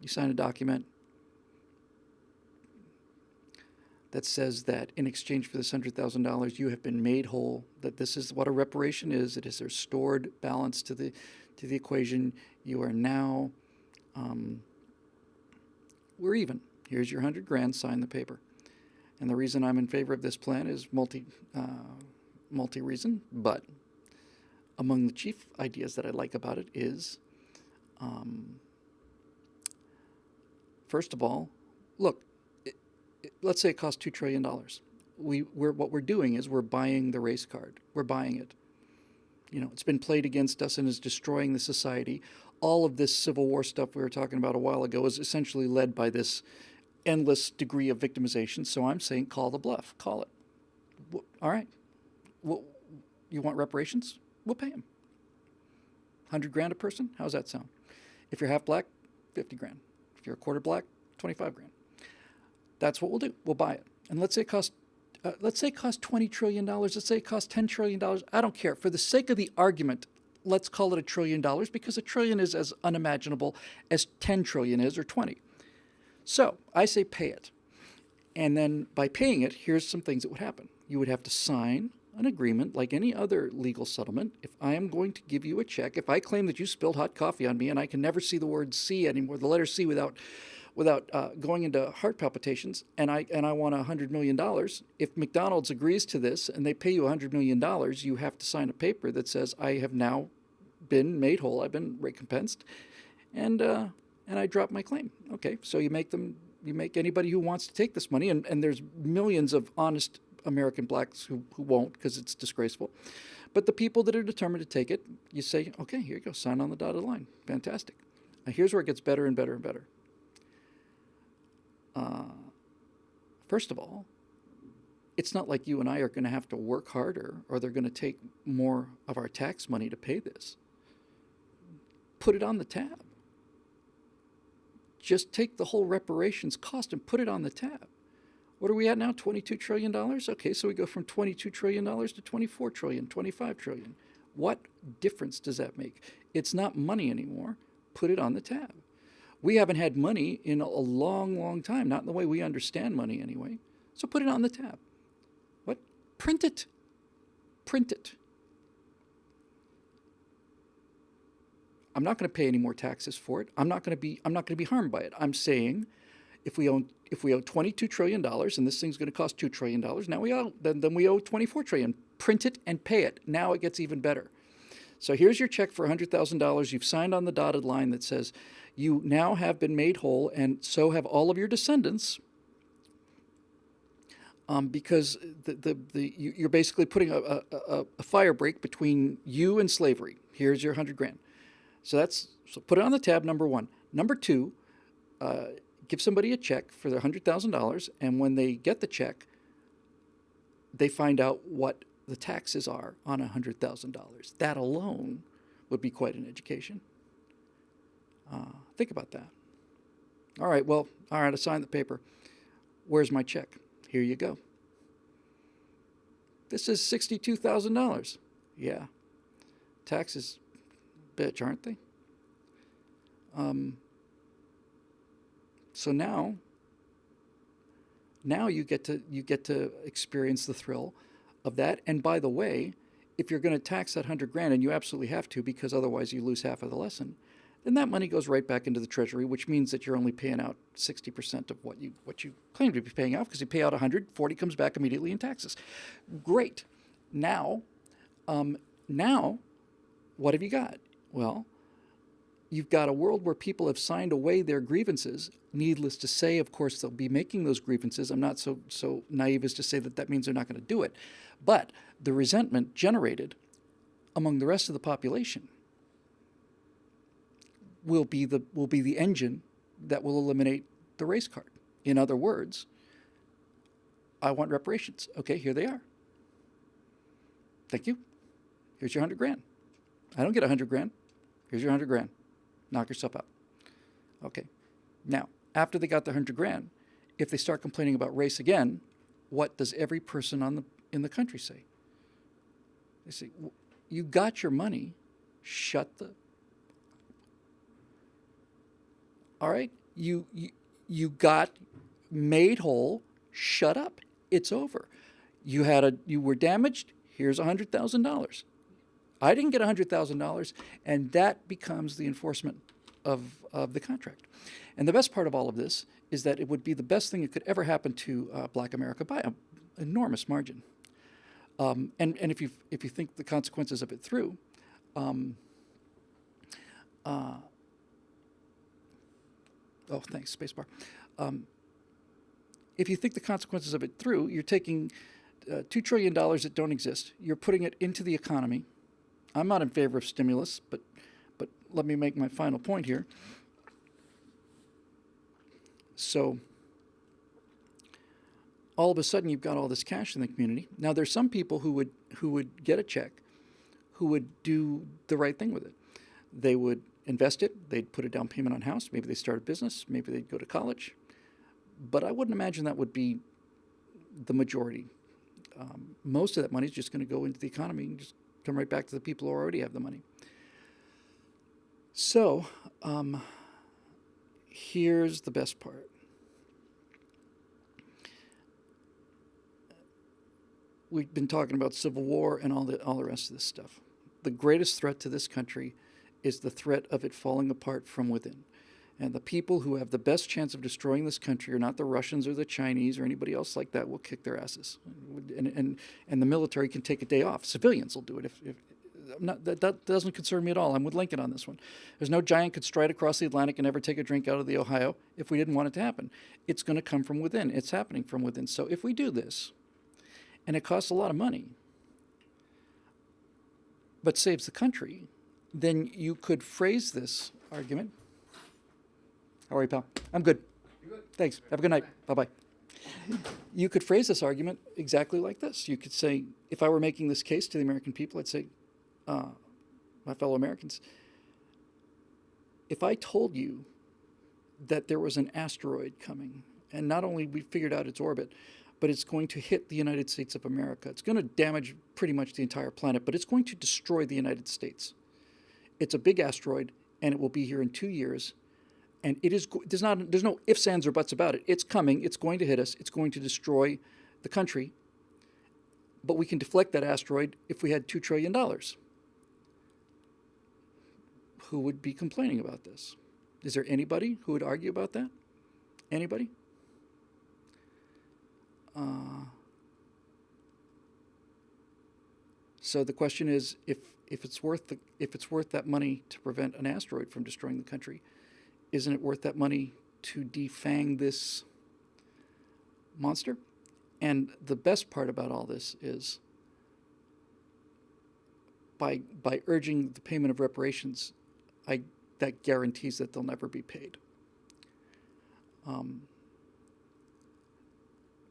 You sign a document that says that in exchange for this $100,000, you have been made whole, that this is what a reparation is. It is a restored balance to the equation. You are now, we're even. Here's your 100 grand, sign the paper. And the reason I'm in favor of this plan is multi-reason, but among the chief ideas that I like about it is, first of all, look, let's say it costs $2 trillion. What we're doing is we're buying the race card. We're buying it. You know, it's been played against us and is destroying the society. All of this Civil War stuff we were talking about a while ago is essentially led by this endless degree of victimization. So I'm saying call the bluff. Call it. All right. Well, you want reparations? We'll pay them. 100 grand a person? How's that sound? If you're half black, 50 grand. If you're a quarter black, 25 grand. That's what we'll do. We'll buy it. And let's say it costs $20 trillion. Let's say it costs $10 trillion. I don't care. For the sake of the argument, let's call it $1 trillion because $1 trillion is as unimaginable as 10 trillion is or 20. So I say pay it. And then by paying it, here's some things that would happen. You would have to sign an agreement like any other legal settlement. If I am going to give you a check, if I claim that you spilled hot coffee on me and I can never see the word C anymore, the letter C without going into heart palpitations, and I want $100 million, if McDonald's agrees to this and they pay you $100 million, you have to sign a paper that says I have now been made whole, I've been recompensed, and I drop my claim. Okay, so you make anybody who wants to take this money, and there's millions of honest American blacks who won't because it's disgraceful. But the people that are determined to take it, you say, okay, here you go, sign on the dotted line. Fantastic. Now here's where it gets better and better and better. First of all, it's not like you and I are going to have to work harder or they're going to take more of our tax money to pay this. Put it on the tab. Just take the whole reparations cost and put it on the tab. What are we at now? $22 trillion? Okay, so we go from $22 trillion to $24 trillion, $25 trillion. What difference does that make? It's not money anymore. Put it on the tab. We haven't had money in a long, long time, not in the way we understand money anyway. So put it on the tab. What? Print it. Print it. I'm not going to pay any more taxes for it. I'm not going to be harmed by it. I'm saying if we owe $22 trillion and this thing's going to cost $2 trillion, now we owe $24 trillion. Print it and pay it. Now it gets even better. So here's your check for $100,000. You've signed on the dotted line that says you now have been made whole, and so have all of your descendants, because you're basically putting a fire break between you and slavery. Here's your 100 grand. So put it on the tab, number one. Number two, give somebody a check for their $100,000, and when they get the check, they find out what the taxes are on $100,000. That alone would be quite an education. Think about that. All right, I signed the paper. Where's my check? Here you go. This is $62,000. Yeah. Taxes, bitch, aren't they? So now you get to experience the thrill of that. And by the way, if you're going to tax that 100 grand, and you absolutely have to because otherwise you lose half of the lesson, then that money goes right back into the treasury, which means that you're only paying out 60% of what you claim to be paying out, because you pay out 100, 40 comes back immediately in taxes. Great. Now what have you got? Well, you've got a world where people have signed away their grievances. Needless to say, of course, they'll be making those grievances. I'm not so naive as to say that means they're not going to do it. But the resentment generated among the rest of the population will be the engine that will eliminate the race card. In other words, I want reparations. Okay, here they are. Thank you. Here's your 100 grand. I don't get 100 grand. Here's your 100 grand. Knock yourself out. Okay. Now, after they got the 100 grand, if they start complaining about race again, what does every person in the country say? They say, you got your money. Shut the All right, you got made whole. Shut up. It's over. You were damaged. Here's $100,000. I didn't get $100,000, and that becomes the enforcement of the contract. And the best part of all of this is that it would be the best thing that could ever happen to Black America by an enormous margin. And if you think the consequences of it through, um, uh, oh, thanks, spacebar. Um, if you think the consequences of it through, you're taking $2 trillion that don't exist, you're putting it into the economy. I'm not in favor of stimulus, but let me make my final point here. So all of a sudden you've got all this cash in the community. Now there's some people who would get a check, who would do the right thing with it. They would invest it, they'd put a down payment on a house, maybe they start a business, maybe they'd go to college. But I wouldn't imagine that would be the majority. Most of that money is just going to go into the economy and just come right back to the people who already have the money. So here's the best part. We've been talking about civil war and all the rest of this stuff. The greatest threat to this country is the threat of it falling apart from within. And the people who have the best chance of destroying this country are not the Russians or the Chinese or anybody else like that. Will kick their asses. And the military can take a day off. Civilians will do it. If not, that doesn't concern me at all. I'm with Lincoln on this one. There's no giant could stride across the Atlantic and never take a drink out of the Ohio if we didn't want it to happen. It's going to come from within. It's happening from within. So if we do this, and it costs a lot of money, but saves the country, then you could phrase this argument. How are you, pal? I'm good. You're good. Thanks. Have a good night. Bye-bye. You could phrase this argument exactly like this. You could say, if I were making this case to the American people, I'd say, my fellow Americans, if I told you that there was an asteroid coming, and not only we figured out its orbit, but it's going to hit the United States of America. It's going to damage pretty much the entire planet, but it's going to destroy the United States. It's a big asteroid, and it will be here in 2 years. And it is there's no ifs, ands, or buts about it. It's coming. It's going to hit us. It's going to destroy the country. But we can deflect that asteroid if we had $2 trillion. Who would be complaining about this? Is there anybody who would argue about that? Anybody? So the question is, if it's worth that money to prevent an asteroid from destroying the country, isn't it worth that money to defang this monster? And the best part about all this is, by urging the payment of reparations, that guarantees that they'll never be paid.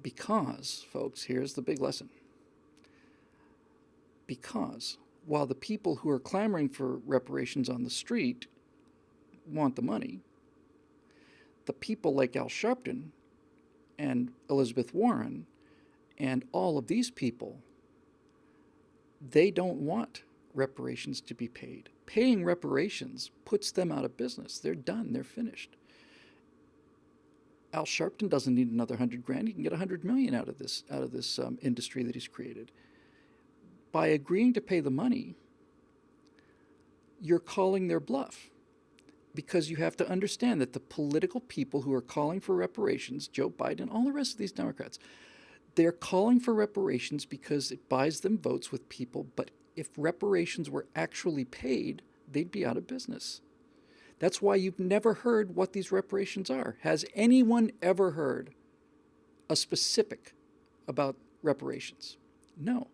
Because, folks, here's the big lesson. Because while the people who are clamoring for reparations on the street want the money, the people like Al Sharpton and Elizabeth Warren and all of these people, they don't want reparations to be paid. Paying reparations puts them out of business. They're done. They're finished. Al Sharpton doesn't need another $100,000. He can get $100 million out of this industry that he's created. By agreeing to pay the money, you're calling their bluff, because you have to understand that the political people who are calling for reparations, Joe Biden, all the rest of these Democrats, they're calling for reparations because it buys them votes with people. But if reparations were actually paid, they'd be out of business. That's why you've never heard what these reparations are. Has anyone ever heard a specific about reparations? No.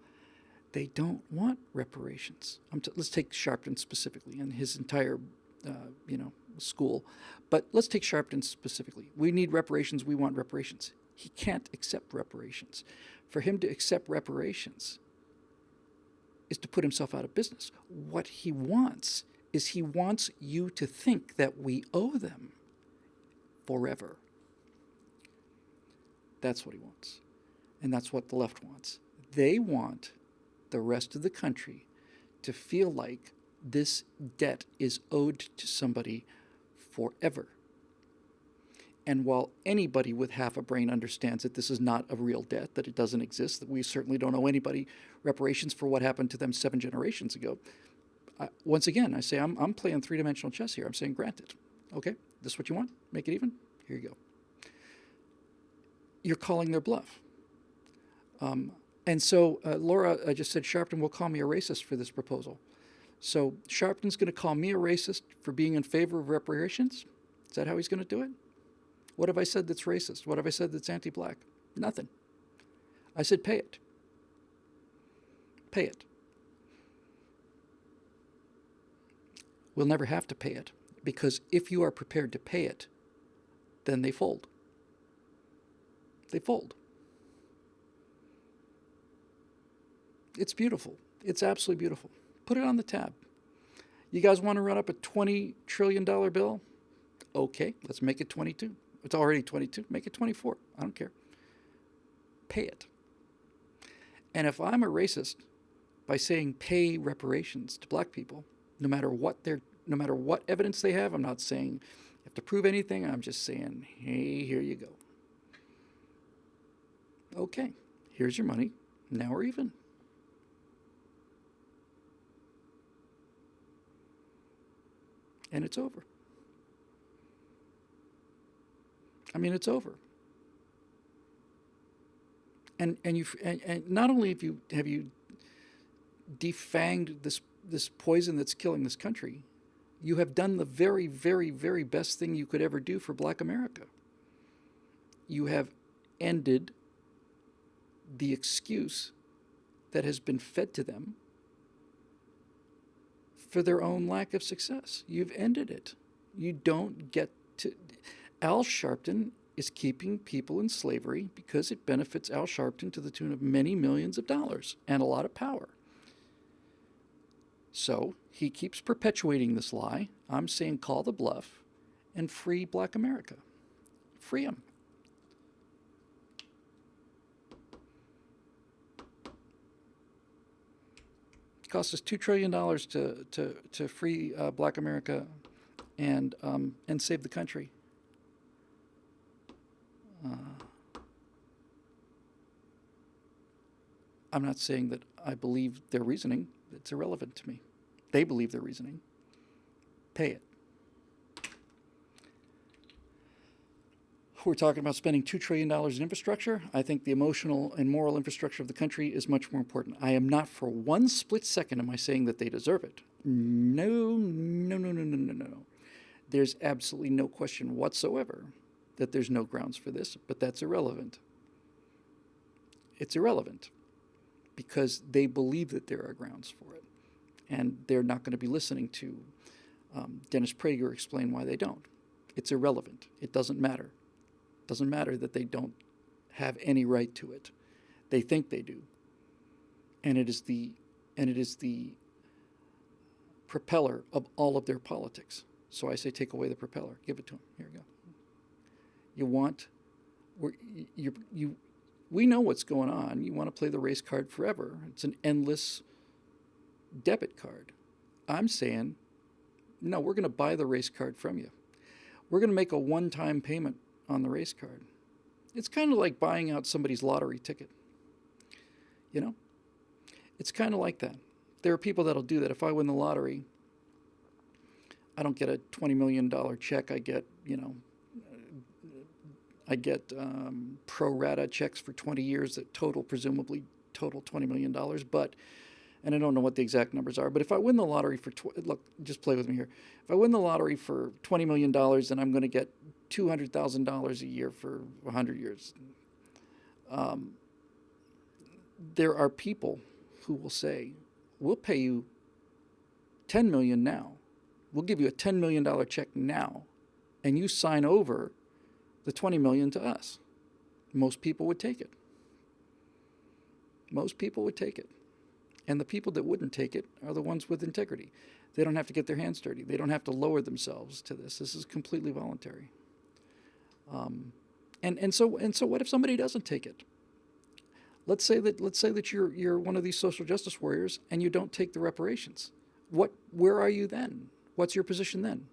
They don't want reparations. Let's take Sharpton specifically and his entire, school. But let's take Sharpton specifically. We need reparations. We want reparations. He can't accept reparations. For him to accept reparations is to put himself out of business. What he wants is he wants you to think that we owe them forever. That's what he wants. And that's what the left wants. They want the rest of the country to feel like this debt is owed to somebody forever. And while anybody with half a brain understands that this is not a real debt, that it doesn't exist, that we certainly don't owe anybody reparations for what happened to them 7 generations ago, once again, I say I'm playing three-dimensional chess here. I'm saying, granted. Okay, this is what you want? Make it even? Here you go. You're calling their bluff. And so Laura just said Sharpton will call me a racist for this proposal. So Sharpton's going to call me a racist for being in favor of reparations? Is that how he's going to do it? What have I said that's racist? What have I said that's anti-black? Nothing. I said pay it. Pay it. We'll never have to pay it, because if you are prepared to pay it, then they fold. They fold. It's beautiful. It's absolutely beautiful. Put it on the tab. You guys want to run up a $20 trillion bill? Okay, let's make it 22. It's already 22. Make it 24. I don't care. Pay it. And if I'm a racist by saying pay reparations to black people, no matter what evidence they have, I'm not saying you have to prove anything. I'm just saying, hey, here you go. Okay, here's your money. Now we're even. And it's over. I mean, it's over. And not only have you defanged this poison that's killing this country, you have done the very, very, very best thing you could ever do for Black America. You have ended the excuse that has been fed to them for their own lack of success. You've ended it. You don't get to... Al Sharpton is keeping people in slavery because it benefits Al Sharpton to the tune of many millions of dollars and a lot of power. So he keeps perpetuating this lie. I'm saying call the bluff and free Black America. Free them. It costs us $2 trillion to free Black America and save the country. I'm not saying that I believe their reasoning. It's irrelevant to me. They believe their reasoning. Pay it. We're talking about spending $2 trillion in infrastructure. I think the emotional and moral infrastructure of the country is much more important. I am not for one split second am I saying that they deserve it. No. There's absolutely no question whatsoever that there's no grounds for this, but that's irrelevant. It's irrelevant because they believe that there are grounds for it, and they're not going to be listening to Dennis Prager explain why they don't. It's irrelevant. It doesn't matter. It doesn't matter that they don't have any right to it. They think they do, and it is the propeller of all of their politics. So I say, take away the propeller. Give it to them. Here we go. We know what's going on. You want to play the race card forever. It's an endless debit card. I'm saying, no, we're going to buy the race card from you. We're going to make a one-time payment on the race card. It's kind of like buying out somebody's lottery ticket. You know? It's kind of like that. There are people that'll do that. If I win the lottery, I don't get a $20 million check. I get pro rata checks for 20 years that presumably total $20 million. But, and I don't know what the exact numbers are, but if I win the lottery for, look, just play with me here. If I win the lottery for $20 million, then I'm going to get $200,000 a year for 100 years. There are people who will say, we'll pay you $10 million now. We'll give you a $10 million check now, and you sign over the $20 million to us. Most people would take it. Most people would take it. And the people that wouldn't take it are the ones with integrity. They don't have to get their hands dirty. They don't have to lower themselves to this. This is completely voluntary. And so what if somebody doesn't take it? Let's say that you're one of these social justice warriors and you don't take the reparations. Where are you then? What's your position then?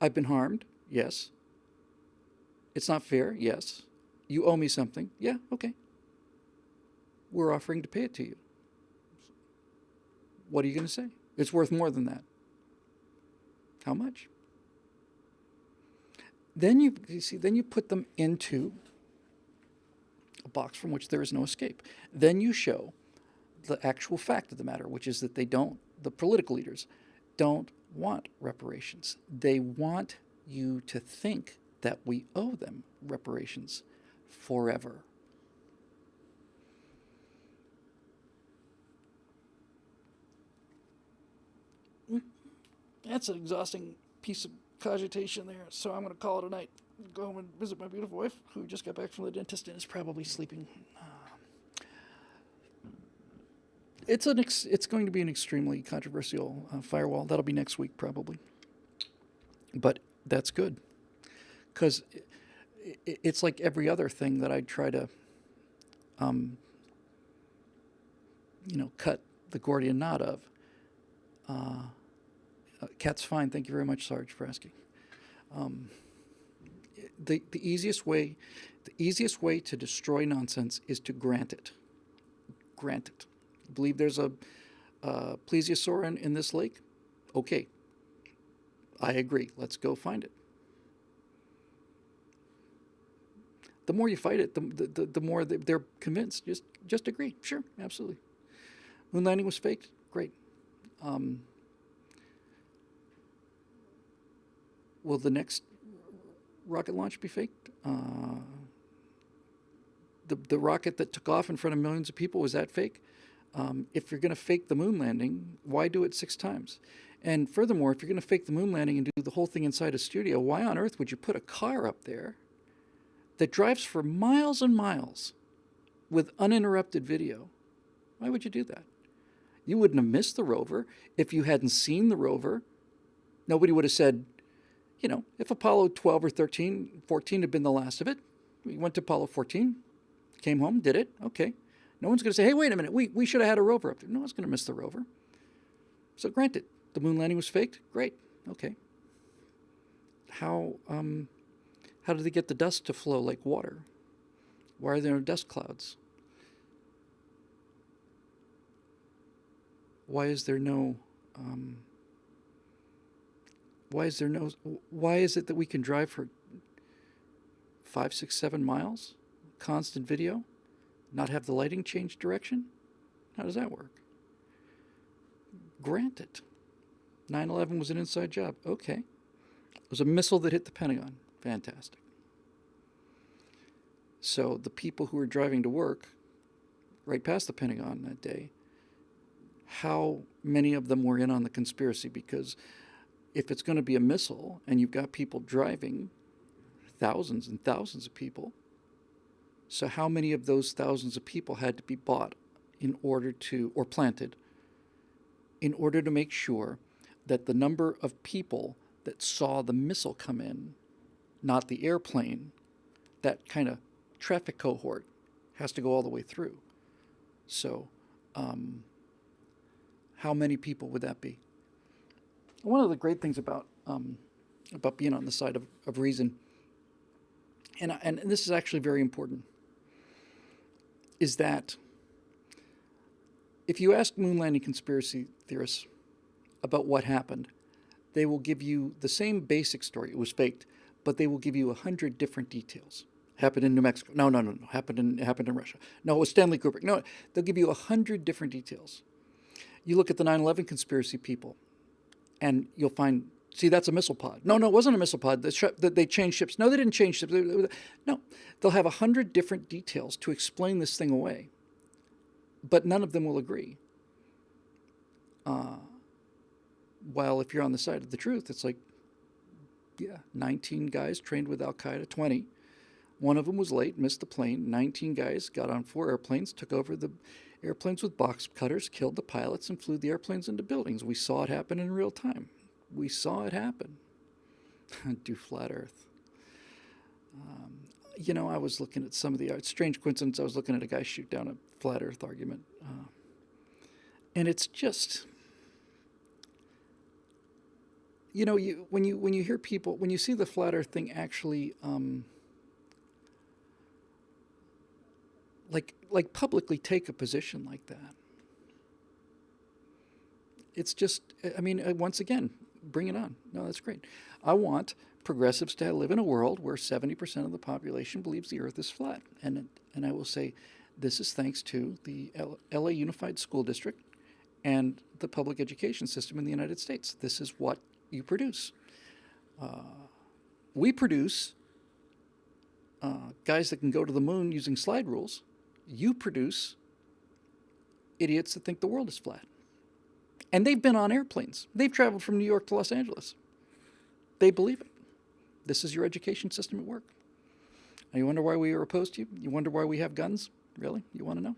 I've been harmed. Yes. It's not fair. Yes. You owe me something. Yeah, okay. We're offering to pay it to you. What are you going to say? It's worth more than that. How much? Then you see, then you put them into a box from which there is no escape. Then you show the actual fact of the matter, which is that the political leaders don't want reparations. They want you to think that we owe them reparations forever. That's an exhausting piece of cogitation there, so I'm going to call it a night. Go home and visit my beautiful wife, who just got back from the dentist and is probably sleeping. It's going to be an extremely controversial firewall. That'll be next week probably, but that's good because it's like every other thing that I try to, cut the Gordian knot of. Cat's fine. Thank you very much, Sarge, for asking. The easiest way to destroy nonsense is to grant it. Grant it. Believe there's a plesiosaur in this lake? Okay, I agree. Let's go find it. The more you fight it, the more they're convinced. Just agree. Sure, absolutely. Moon landing was faked. Great. Will the next rocket launch be faked? The rocket that took off in front of millions of people, was that fake? If you're going to fake the moon landing, why do it 6 times? And furthermore, if you're going to fake the moon landing and do the whole thing inside a studio, why on earth would you put a car up there that drives for miles and miles with uninterrupted video? Why would you do that? You wouldn't have missed the rover if you hadn't seen the rover. Nobody would have said, if Apollo 12 or 13, 14 had been the last of it, we went to Apollo 14, came home, did it, okay. No one's going to say, hey, wait a minute, we should have had a rover up there. No one's going to miss the rover. So granted, the moon landing was faked. Great, okay. How did they get the dust to flow like water? Why are there no dust clouds? Why is it that we can drive for 5, 6, 7 miles, constant video, not have the lighting change direction? How does that work? Granted, 9/11 was an inside job. Okay. It was a missile that hit the Pentagon. Fantastic. So the people who were driving to work right past the Pentagon that day, how many of them were in on the conspiracy? Because if it's going to be a missile and you've got people driving, thousands and thousands of people, so how many of those thousands of people had to be bought or planted, in order to make sure that the number of people that saw the missile come in, not the airplane, that kind of traffic cohort has to go all the way through. So how many people would that be? One of the great things about being on the side of reason, and this is actually very important, is that if you ask moon landing conspiracy theorists about what happened, they will give you the same basic story. It was faked, but they will give you 100 different details. Happened in New Mexico. No. Happened in Russia. No, it was Stanley Kubrick. No, they'll give you 100 different details. You look at the 9/11 conspiracy people, and you'll find, see, that's a missile pod. No, it wasn't a missile pod. They changed ships. No, they didn't change ships. No, they'll have 100 different details to explain this thing away, but none of them will agree. While if you're on the side of the truth, it's like, 19 guys trained with Al-Qaeda, 20. One of them was late, missed the plane. 19 guys got on 4 airplanes, took over the airplanes with box cutters, killed the pilots, and flew the airplanes into buildings. We saw it happen in real time. We saw it happen. Do flat Earth. I was looking at some of the strange coincidence. I was looking at a guy shoot down a flat Earth argument, and it's just, when you hear people, when you see the flat Earth thing actually like publicly take a position like that, it's just, I mean, once again, bring it on. No, that's great. I want progressives to live in a world where 70% of the population believes the Earth is flat, and I will say, this is thanks to the LA Unified School District and the public education system in the United States. This is what you produce. We produce guys that can go to the moon using slide rules. You produce idiots that think the world is flat. And they've been on airplanes. They've traveled from New York to Los Angeles. They believe it. This is your education system at work. Now, you wonder why we are opposed to you? You wonder why we have guns? Really? You want to know?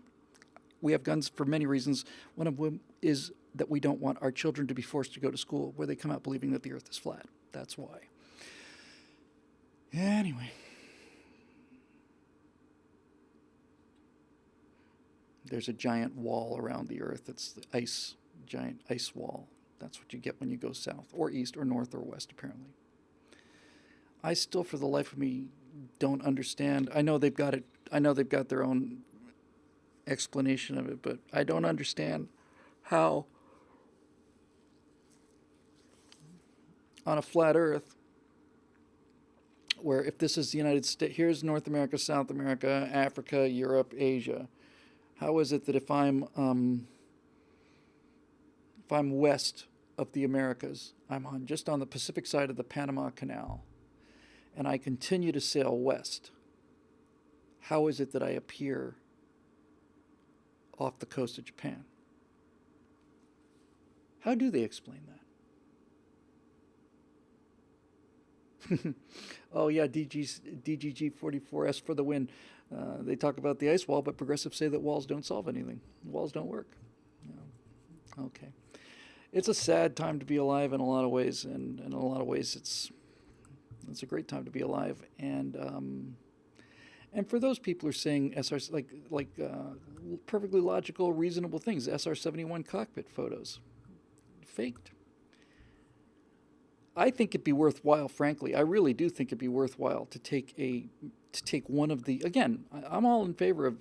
We have guns for many reasons. One of them is that we don't want our children to be forced to go to school where they come out believing that the Earth is flat. That's why. Anyway. There's a giant wall around the Earth. It's the giant ice wall. That's what you get when you go south or east or north or west, apparently. I still, for the life of me, don't understand. I know they've got it. I know they've got their own explanation of it, but I don't understand how on a flat Earth, where if this is the United States, here's North America, South America, Africa, Europe, Asia. How is it that if I'm west of the Americas, I'm just on the Pacific side of the Panama Canal, and I continue to sail west, how is it that I appear off the coast of Japan? How do they explain that? Oh yeah, DGG 44S for the win. They talk about the ice wall, but progressives say that walls don't solve anything. Walls don't work. No. Okay. It's a sad time to be alive in a lot of ways, and in a lot of ways it's a great time to be alive. And for those people who are saying SR, perfectly logical, reasonable things, SR-71 cockpit photos, faked. I think it'd be worthwhile, frankly. I really do think it'd be worthwhile to take one of the. Again, I'm all in favor of.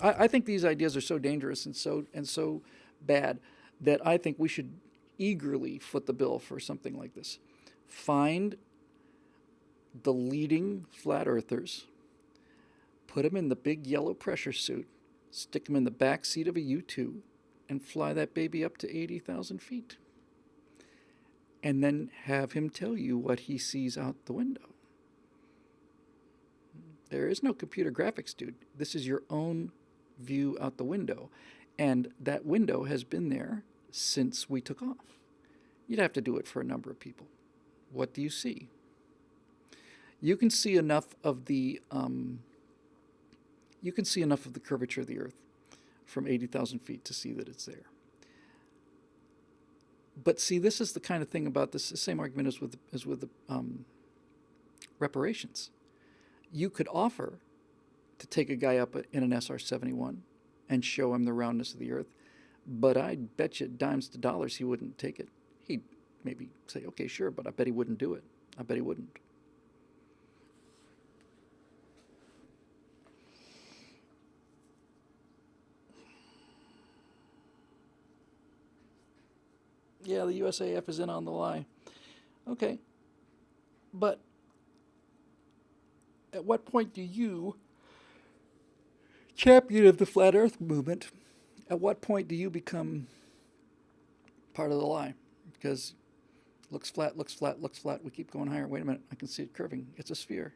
I think these ideas are so dangerous and so bad that I think we should eagerly foot the bill for something like this. Find the leading flat earthers, put them in the big yellow pressure suit, stick them in the back seat of a U-2, and fly that baby up to 80,000 feet. And then have him tell you what he sees out the window. There is no computer graphics, dude. This is your own view out the window. And that window has been there since we took off. You'd have to do it for a number of people. What do you see? You can see enough of the curvature of the Earth from 80,000 feet to see that it's there. But see, this is the kind of thing about this. The same argument as with the reparations. You could offer to take a guy up in an SR-71 and show him the roundness of the Earth, but I'd bet you dimes to dollars he wouldn't take it. He'd maybe say, okay, sure, but I bet he wouldn't do it. I bet he wouldn't. Yeah, the USAF is in on the lie. Okay. But at what point do you, champion of the flat earth movement, at what point do you become part of the lie? Because looks flat, looks flat, looks flat. We keep going higher. Wait a minute. I can see it curving. It's a sphere.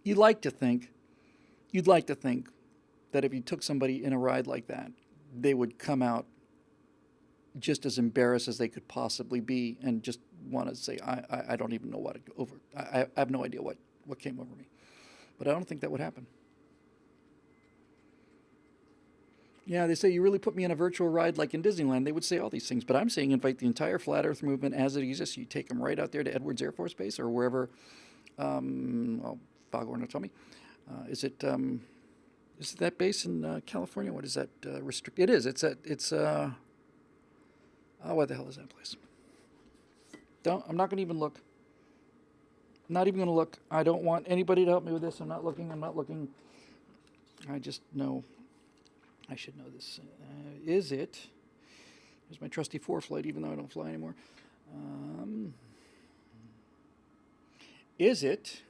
You'd like to think that if you took somebody in a ride like that, they would come out just as embarrassed as they could possibly be and just want to say, I don't even know I have no idea what came over me. But I don't think that would happen. Yeah, they say, you really put me in a virtual ride like in Disneyland. They would say all these things. But I'm saying invite the entire flat earth movement as it exists. You take them right out there to Edwards Air Force Base or wherever, Foghorn will tell me. Is it that base in California? What is that? It is. What the hell is that place? I'm not going to even look. Not even going to look. I don't want anybody to help me with this. I'm not looking. I just know. I should know this. Is it? Here's my trusty 4-flight, even though I don't fly anymore. Is it?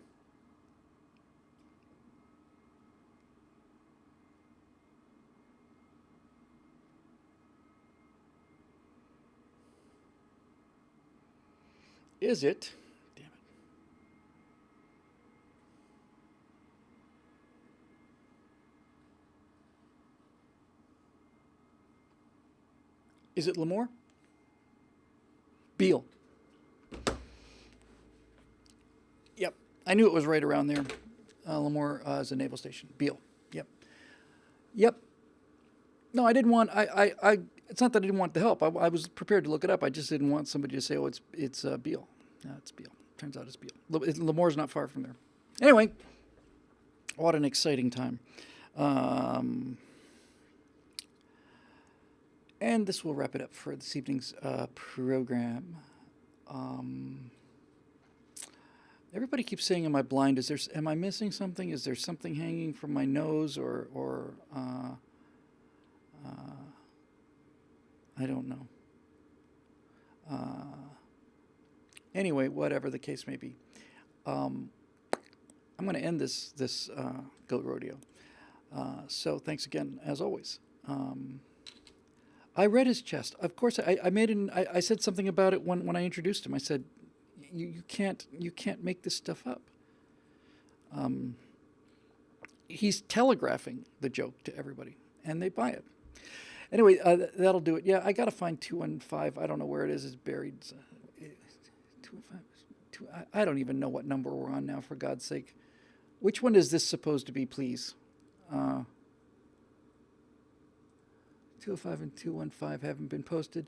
Is it? Damn it. Is it Lemoore? Beale. Yep. I knew it was right around there. Lemoore is a naval station. Beale. Yep. No, I didn't want. It's not that I didn't want the help. I was prepared to look it up. I just didn't want somebody to say, "Oh, it's Beale." No, it's Beale. Turns out it's Beale. Lemoore's not far from there. Anyway, what an exciting time. And this will wrap it up for this evening's program. Everybody keeps saying, "Am I blind? Am I missing something? Is there something hanging from my nose, or I don't know." Anyway, whatever the case may be, I'm going to end this goat rodeo. So thanks again, as always. I read his chest. Of course, I said something about it when I introduced him. I said, "You can't make this stuff up." He's telegraphing the joke to everybody, and they buy it. Anyway, that'll do it. Yeah, I got to find 215. I don't know where it is. It's buried. 215. I don't even know what number we're on now, for God's sake. Which one is this supposed to be, please? 205 and 215 haven't been posted.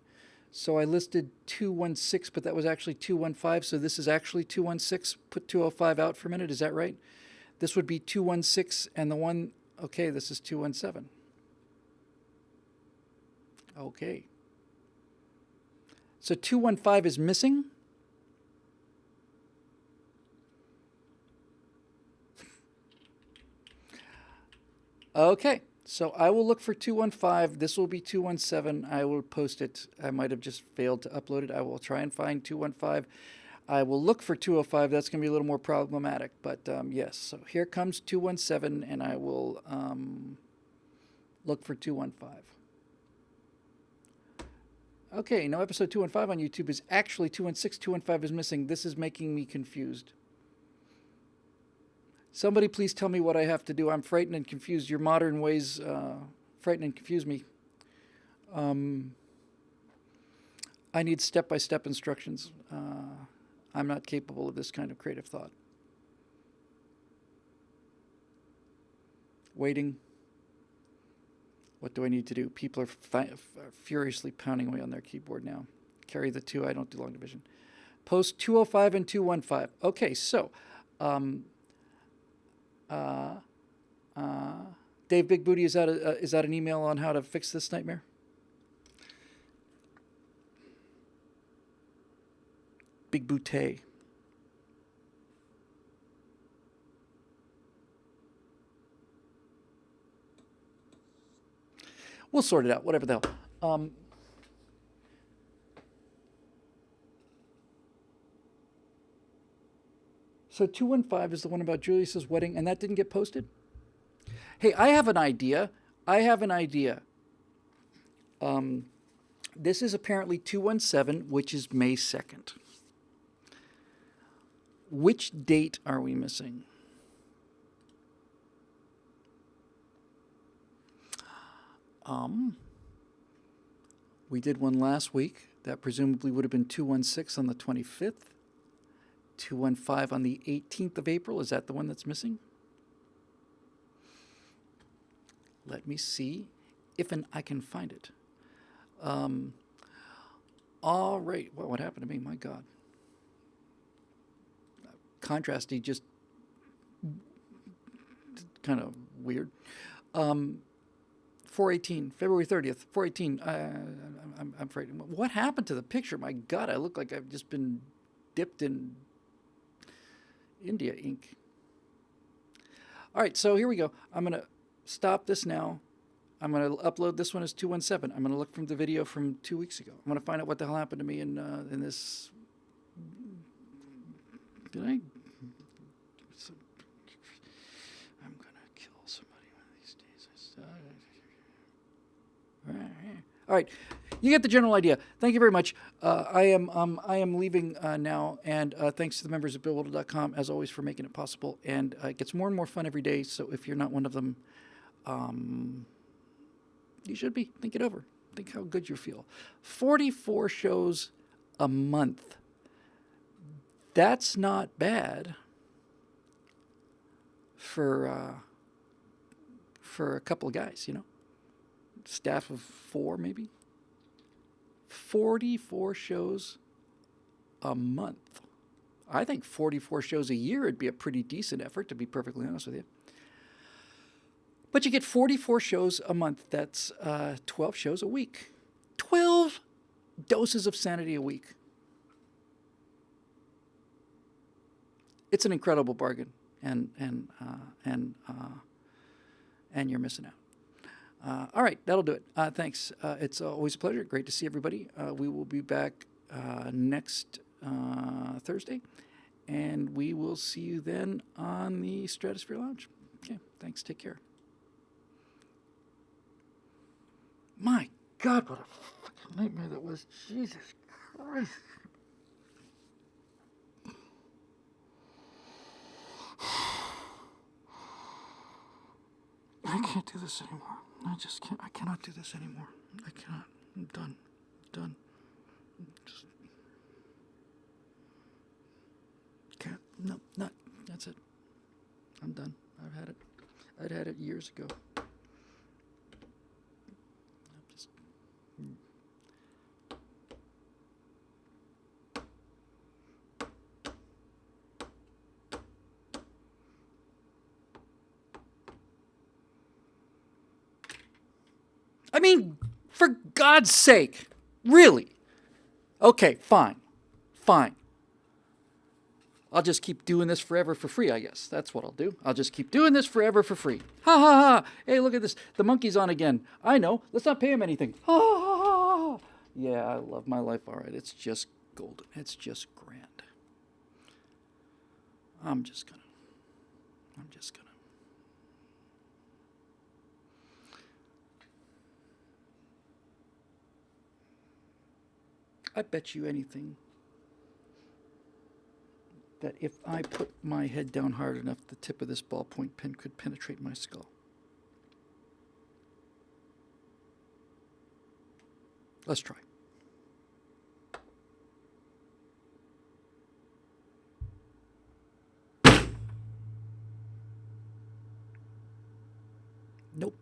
So I listed 216, but that was actually 215. So this is actually 216. Put 205 out for a minute. Is that right? This would be 216, and the one, okay, this is 217. Okay. So 215 is missing? Okay. So I will look for 215. This will be 217. I will post it. I might have just failed to upload it. I will try and find 215. I will look for 205. That's going to be a little more problematic. But yes, so here comes 217, and I will look for 215. Okay, no, episode 215 on YouTube is actually 216. 215 is missing. This is making me confused. Somebody please tell me what I have to do. I'm frightened and confused. Your modern ways frighten and confuse me. I need step-by-step instructions. I'm not capable of this kind of creative thought. Waiting. What do I need to do? People are furiously pounding away on their keyboard now. Carry the 2. I don't do long division. Post 205 and 215. Okay, so Dave Big Booty, is that an email on how to fix this nightmare? Big Booty. We'll sort it out, whatever the hell. So 215 is the one about Julius's wedding, and that didn't get posted? Hey, I have an idea. This is apparently 217, which is May 2nd. Which date are we missing? We did one last week. That presumably would have been 216 on the 25th. 215 on the 18th of April. Is that the one that's missing? Let me see if I can find it. All right. What happened to me? My God. Contrasty, just kind of weird. 418, February 30th, 418. I'm frightened. What happened to the picture? My God, I look like I've just been dipped in India ink. All right, so here we go. I'm going to stop this now. I'm going to upload this one as 217. I'm going to look from the video from 2 weeks ago. I'm going to find out what the hell happened to me in this. Did I? I'm going to kill somebody one of these days. All right, you get the general idea. Thank you very much. I am leaving now, and thanks to the members of BillWhittle.com as always for making it possible. And it gets more and more fun every day. So if you're not one of them, you should be. Think it over. Think how good you feel. 44 shows a month. That's not bad for a couple of guys, you know. Staff of 4, maybe. 44 shows a month. I think 44 shows a year would be a pretty decent effort, to be perfectly honest with you. But you get 44 shows a month. That's 12 shows a week. 12 doses of sanity a week. It's an incredible bargain, and you're missing out. All right, that'll do it. Thanks. It's always a pleasure. Great to see everybody. We will be back next Thursday, and we will see you then on the Stratosphere Lounge. Okay, thanks. Take care. My God, what a fucking nightmare that was. Jesus Christ. I can't do this anymore. I just can't. I cannot do this anymore. I cannot. I'm done. I'm done. Just can't. No, not. That's it. I'm done. I've had it. I'd had it years ago. I'm just. I mean, for God's sake, really? Okay, fine. Fine. I'll just keep doing this forever for free, I guess. That's what I'll do. I'll just keep doing this forever for free. Ha ha ha. Hey, look at this. The monkey's on again. I know. Let's not pay him anything. Ha ha ha. Yeah, I love my life. All right. It's just golden. It's just grand. I'm just gonna. I bet you anything that if I put my head down hard enough, the tip of this ballpoint pen could penetrate my skull. Let's try. Nope.